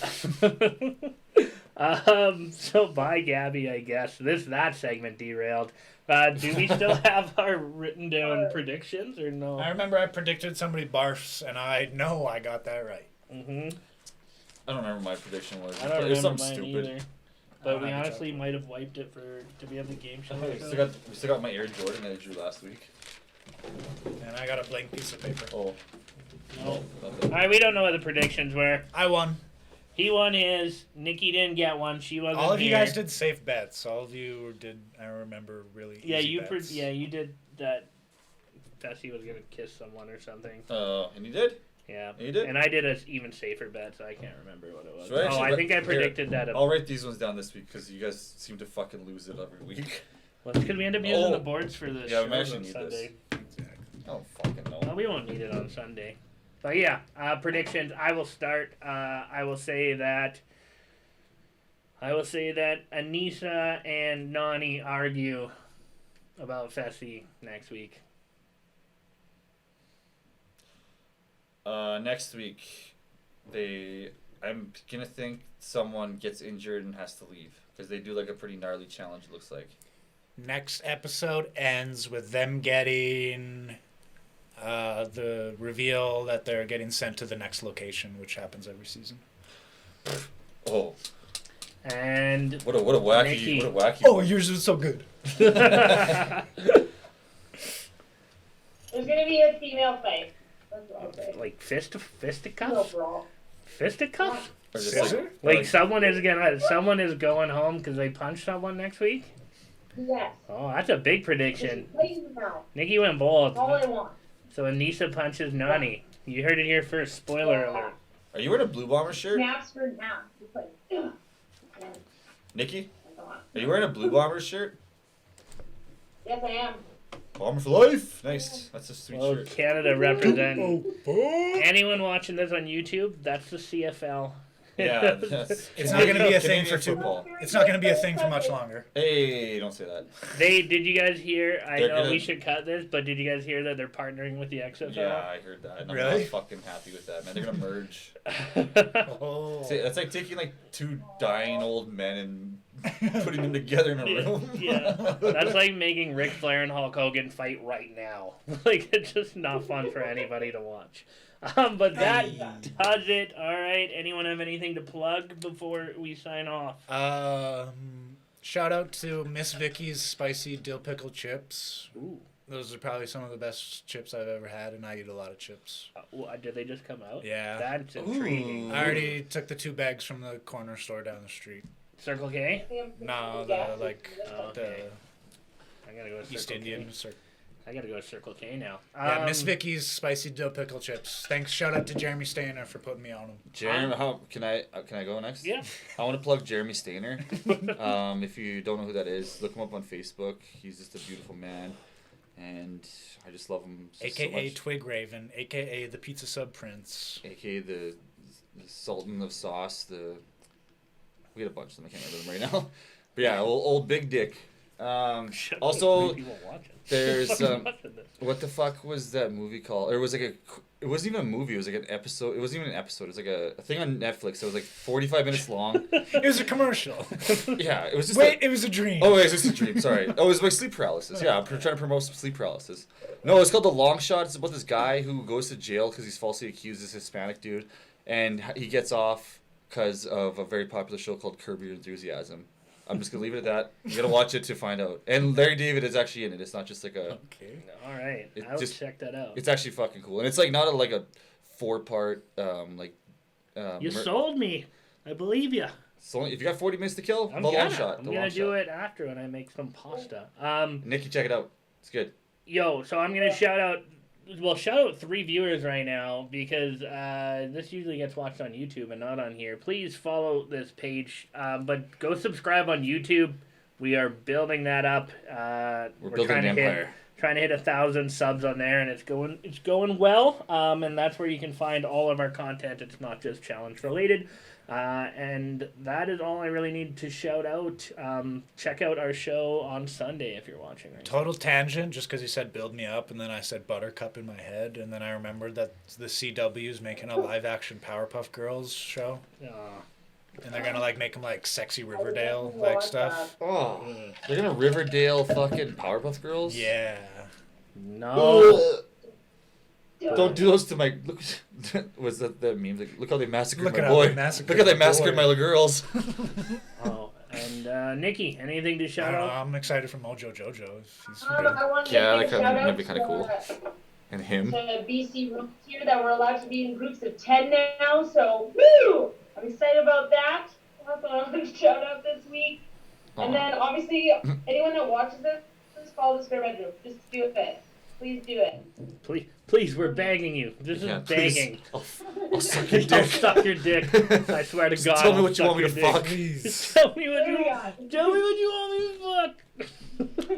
[SPEAKER 2] So bye, Gabby. I guess that segment derailed. Do we still have our written down predictions or no?
[SPEAKER 3] I remember I predicted somebody barfs, and I know I got that right.
[SPEAKER 2] Mm-hmm.
[SPEAKER 1] I don't remember what my prediction was.
[SPEAKER 2] I don't
[SPEAKER 1] It was
[SPEAKER 2] remember
[SPEAKER 1] something
[SPEAKER 2] mine
[SPEAKER 1] stupid.
[SPEAKER 2] either. But we
[SPEAKER 3] I can
[SPEAKER 2] honestly
[SPEAKER 3] check.
[SPEAKER 2] might have wiped it to be on the game show.
[SPEAKER 1] We still got my Air Jordan that I drew last week.
[SPEAKER 3] And I got a blank piece of paper.
[SPEAKER 1] Oh.
[SPEAKER 2] No.
[SPEAKER 1] Nothing.
[SPEAKER 2] Alright, we don't know what the predictions were.
[SPEAKER 3] I won.
[SPEAKER 2] He won his. Nikki didn't get one. She wasn't
[SPEAKER 3] All of you
[SPEAKER 2] here.
[SPEAKER 3] guys did safe bets. All of you did. I remember really.
[SPEAKER 2] Yeah,
[SPEAKER 3] easy
[SPEAKER 2] you.
[SPEAKER 3] bets.
[SPEAKER 2] You did that. Bessie was gonna kiss someone or something.
[SPEAKER 1] And you did?
[SPEAKER 2] Yeah.
[SPEAKER 1] You did?
[SPEAKER 2] And I did a even safer bet, so I can't remember what it was.
[SPEAKER 1] Should I
[SPEAKER 2] Oh,
[SPEAKER 1] actually
[SPEAKER 2] I
[SPEAKER 1] let-
[SPEAKER 2] think I
[SPEAKER 1] here,
[SPEAKER 2] predicted that.
[SPEAKER 1] I'll write these ones down this week because you guys seem to fucking lose it every week.
[SPEAKER 2] Well, it's because we end up using
[SPEAKER 1] Oh.
[SPEAKER 2] the boards for the
[SPEAKER 1] Yeah, we
[SPEAKER 2] shows
[SPEAKER 1] actually
[SPEAKER 2] on
[SPEAKER 1] need
[SPEAKER 2] Sunday.
[SPEAKER 1] this. I don't fucking know.
[SPEAKER 2] Well, we won't need it on Sunday. But yeah, predictions. I will start. I will say that Anissa and Nani argue about Fessy next week.
[SPEAKER 1] Next week, I'm gonna think someone gets injured and has to leave because they do like a pretty gnarly challenge. It looks like.
[SPEAKER 3] Next episode ends with them getting the reveal that they're getting sent to the next location, which happens every season.
[SPEAKER 1] Oh,
[SPEAKER 2] And
[SPEAKER 1] what a wacky,
[SPEAKER 2] Nikki.
[SPEAKER 1] what a wacky.
[SPEAKER 3] Oh, yours was so good.
[SPEAKER 4] There's gonna be a female fight. That's what I'll say.
[SPEAKER 2] like
[SPEAKER 4] No
[SPEAKER 2] fisticuffs?
[SPEAKER 4] brawl.
[SPEAKER 2] Fisticuffs?
[SPEAKER 1] Or just
[SPEAKER 3] Scissor?
[SPEAKER 2] Like someone is going home because they punched someone next week?
[SPEAKER 4] Yes.
[SPEAKER 2] Oh, that's a big prediction.
[SPEAKER 4] Please now.
[SPEAKER 2] Nikki went bold.
[SPEAKER 4] All I want.
[SPEAKER 2] So Anissa punches Nani. You heard it here first. Spoiler alert.
[SPEAKER 1] Are you wearing a Blue Bomber shirt,
[SPEAKER 4] Snaps for now. It's like, ugh.
[SPEAKER 1] Nikki?
[SPEAKER 4] That's a lot.
[SPEAKER 1] Are you wearing a Blue Bomber shirt?
[SPEAKER 4] Yes, I am.
[SPEAKER 1] Bomber for life. Nice. That's a sweet
[SPEAKER 2] Well,
[SPEAKER 1] shirt.
[SPEAKER 2] Canada represent.
[SPEAKER 3] Oh,
[SPEAKER 2] Anyone watching this on YouTube, that's the CFL.
[SPEAKER 1] Yeah, that's,
[SPEAKER 3] It's not gonna be a thing
[SPEAKER 1] Canadian
[SPEAKER 3] for too.
[SPEAKER 1] football.
[SPEAKER 3] It's not going to be a thing for much longer.
[SPEAKER 1] Hey, don't say that.
[SPEAKER 2] Did you guys hear? I
[SPEAKER 1] They're
[SPEAKER 2] know
[SPEAKER 1] gonna-
[SPEAKER 2] we should cut this, but did you guys hear that they're partnering with the XFL?
[SPEAKER 1] Yeah, I heard that. And I'm
[SPEAKER 3] Really?
[SPEAKER 1] not fucking happy with that, man. They're gonna merge.
[SPEAKER 3] Oh.
[SPEAKER 1] That's like taking like two dying old men and putting them together in a
[SPEAKER 2] Yeah,
[SPEAKER 1] room.
[SPEAKER 2] yeah. That's like making Ric Flair and Hulk Hogan fight right now. Like, it's just not fun for anybody to watch. But that does it. All right. Anyone have anything to plug before we sign off?
[SPEAKER 3] Shout out to Miss Vicky's spicy dill pickle chips.
[SPEAKER 2] Ooh.
[SPEAKER 3] Those are probably some of the best chips I've ever had, and I eat a lot of chips.
[SPEAKER 2] Did they just come out?
[SPEAKER 3] Yeah.
[SPEAKER 2] That's intriguing.
[SPEAKER 3] I already took the 2 bags from the corner store down the street.
[SPEAKER 2] Circle K?
[SPEAKER 3] No,
[SPEAKER 2] okay.
[SPEAKER 3] the
[SPEAKER 2] I gotta go to
[SPEAKER 3] East
[SPEAKER 2] Circle
[SPEAKER 3] Indian.
[SPEAKER 2] K. I gotta go to Circle K now.
[SPEAKER 3] Yeah, Miss Vicky's spicy dill pickle chips. Thanks. Shout out to Jeremy Stainer for putting me on them.
[SPEAKER 1] Jeremy, can I go next?
[SPEAKER 2] Yeah.
[SPEAKER 1] I want to plug Jeremy Stainer. If you don't know who that is, look him up on Facebook. He's just a beautiful man, and I just love him.
[SPEAKER 3] AKA Twig Raven, AKA the Pizza Sub Prince.
[SPEAKER 1] AKA the Sultan of Sauce. We had a bunch of them. I can't remember them right now. But yeah, old Big Dick. Also, there's what the fuck was that movie called? Or it was like it wasn't even a movie. It was like an episode. It wasn't even an episode. It was like a thing on Netflix. It was like 45 minutes long.
[SPEAKER 3] It was a commercial.
[SPEAKER 1] Yeah, it was just.
[SPEAKER 3] Wait, it was a dream.
[SPEAKER 1] Oh, it was just a dream. Sorry. Oh, it was like sleep paralysis. Yeah, I'm trying to promote some sleep paralysis. No, it's called The Long Shot. It's about this guy who goes to jail because he's falsely accused as a Hispanic dude, and he gets off because of a very popular show called Curb Your Enthusiasm. I'm just gonna leave it at that. You gotta watch it to find out. And Larry David is actually in it. It's not just like a.
[SPEAKER 3] Okay.
[SPEAKER 2] All right. I'll check that out.
[SPEAKER 1] It's actually fucking cool, and it's like not like a 4-part
[SPEAKER 2] You sold me. I believe you.
[SPEAKER 1] So if you got 40 minutes to kill,
[SPEAKER 2] I'm
[SPEAKER 1] Long Shot.
[SPEAKER 2] I'm gonna do it after when I make some pasta.
[SPEAKER 1] Nikki, check it out. It's good.
[SPEAKER 2] Yo, so I'm gonna shout out 3 viewers right now because this usually gets watched on YouTube and not on here. Please follow this page, but go subscribe on YouTube. We are building that up.
[SPEAKER 1] We're building an empire.
[SPEAKER 2] Trying to hit 1,000 subs on there, and it's going well. And that's where you can find all of our content. It's not just challenge related. And that is all I really need to shout out. Check out our show on Sunday if you're watching right now.
[SPEAKER 3] Total tangent, just because you said build me up, and then I said Buttercup in my head, and then I remembered that the CW's making a live-action Powerpuff Girls show. And they're gonna make them like sexy Riverdale stuff.
[SPEAKER 1] Oh, they're gonna Riverdale fucking Powerpuff Girls?
[SPEAKER 3] Yeah.
[SPEAKER 2] No.
[SPEAKER 1] Don't do those to my. Look, was that the meme? Like, look how they massacred
[SPEAKER 3] Look
[SPEAKER 1] my
[SPEAKER 3] at
[SPEAKER 1] boy.
[SPEAKER 3] how they massacred
[SPEAKER 1] Look how they
[SPEAKER 3] my
[SPEAKER 1] massacred
[SPEAKER 3] boy.
[SPEAKER 1] my little girls.
[SPEAKER 2] Oh, and Nikki, anything to
[SPEAKER 3] I
[SPEAKER 2] shout
[SPEAKER 3] don't know,
[SPEAKER 2] out?
[SPEAKER 3] I'm excited for Mojo Jojo. He's
[SPEAKER 4] I wanted to
[SPEAKER 1] Yeah,
[SPEAKER 4] give
[SPEAKER 1] that
[SPEAKER 4] a shout
[SPEAKER 1] might
[SPEAKER 4] out
[SPEAKER 1] be kinda cool. And him.
[SPEAKER 4] to BC rooms here that we're allowed to be in groups of 10 now, so woo! I'm excited about that. That's what I want to shout out this week. And then obviously, anyone that watches this, just follow the spare bedroom. Just do it. Please do it.
[SPEAKER 2] Please, we're begging you. This is
[SPEAKER 1] please.
[SPEAKER 2] begging.
[SPEAKER 1] I'll suck your
[SPEAKER 2] I'll
[SPEAKER 1] dick.
[SPEAKER 2] suck your dick. I swear to
[SPEAKER 1] Just
[SPEAKER 2] God.
[SPEAKER 1] tell me
[SPEAKER 2] I'll
[SPEAKER 1] what you
[SPEAKER 2] suck
[SPEAKER 1] want me
[SPEAKER 2] your
[SPEAKER 1] to
[SPEAKER 2] dick.
[SPEAKER 1] fuck.
[SPEAKER 3] Please.
[SPEAKER 2] Tell me what you
[SPEAKER 4] Oh
[SPEAKER 2] want me to fuck.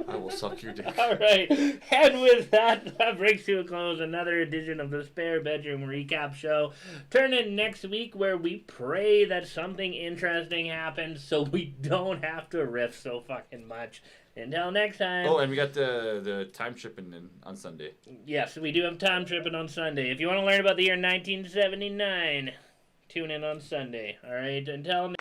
[SPEAKER 1] I will suck your dick.
[SPEAKER 2] All right, and with that brings to a close another edition of the Spare Bedroom Recap Show. Turn in next week where we pray that something interesting happens so we don't have to riff so fucking much. Until next time.
[SPEAKER 1] Oh, and we got the time tripping in on Sunday.
[SPEAKER 2] Yes, we do have time tripping on Sunday. If you want to learn about the year 1979, tune in on Sunday. All right, until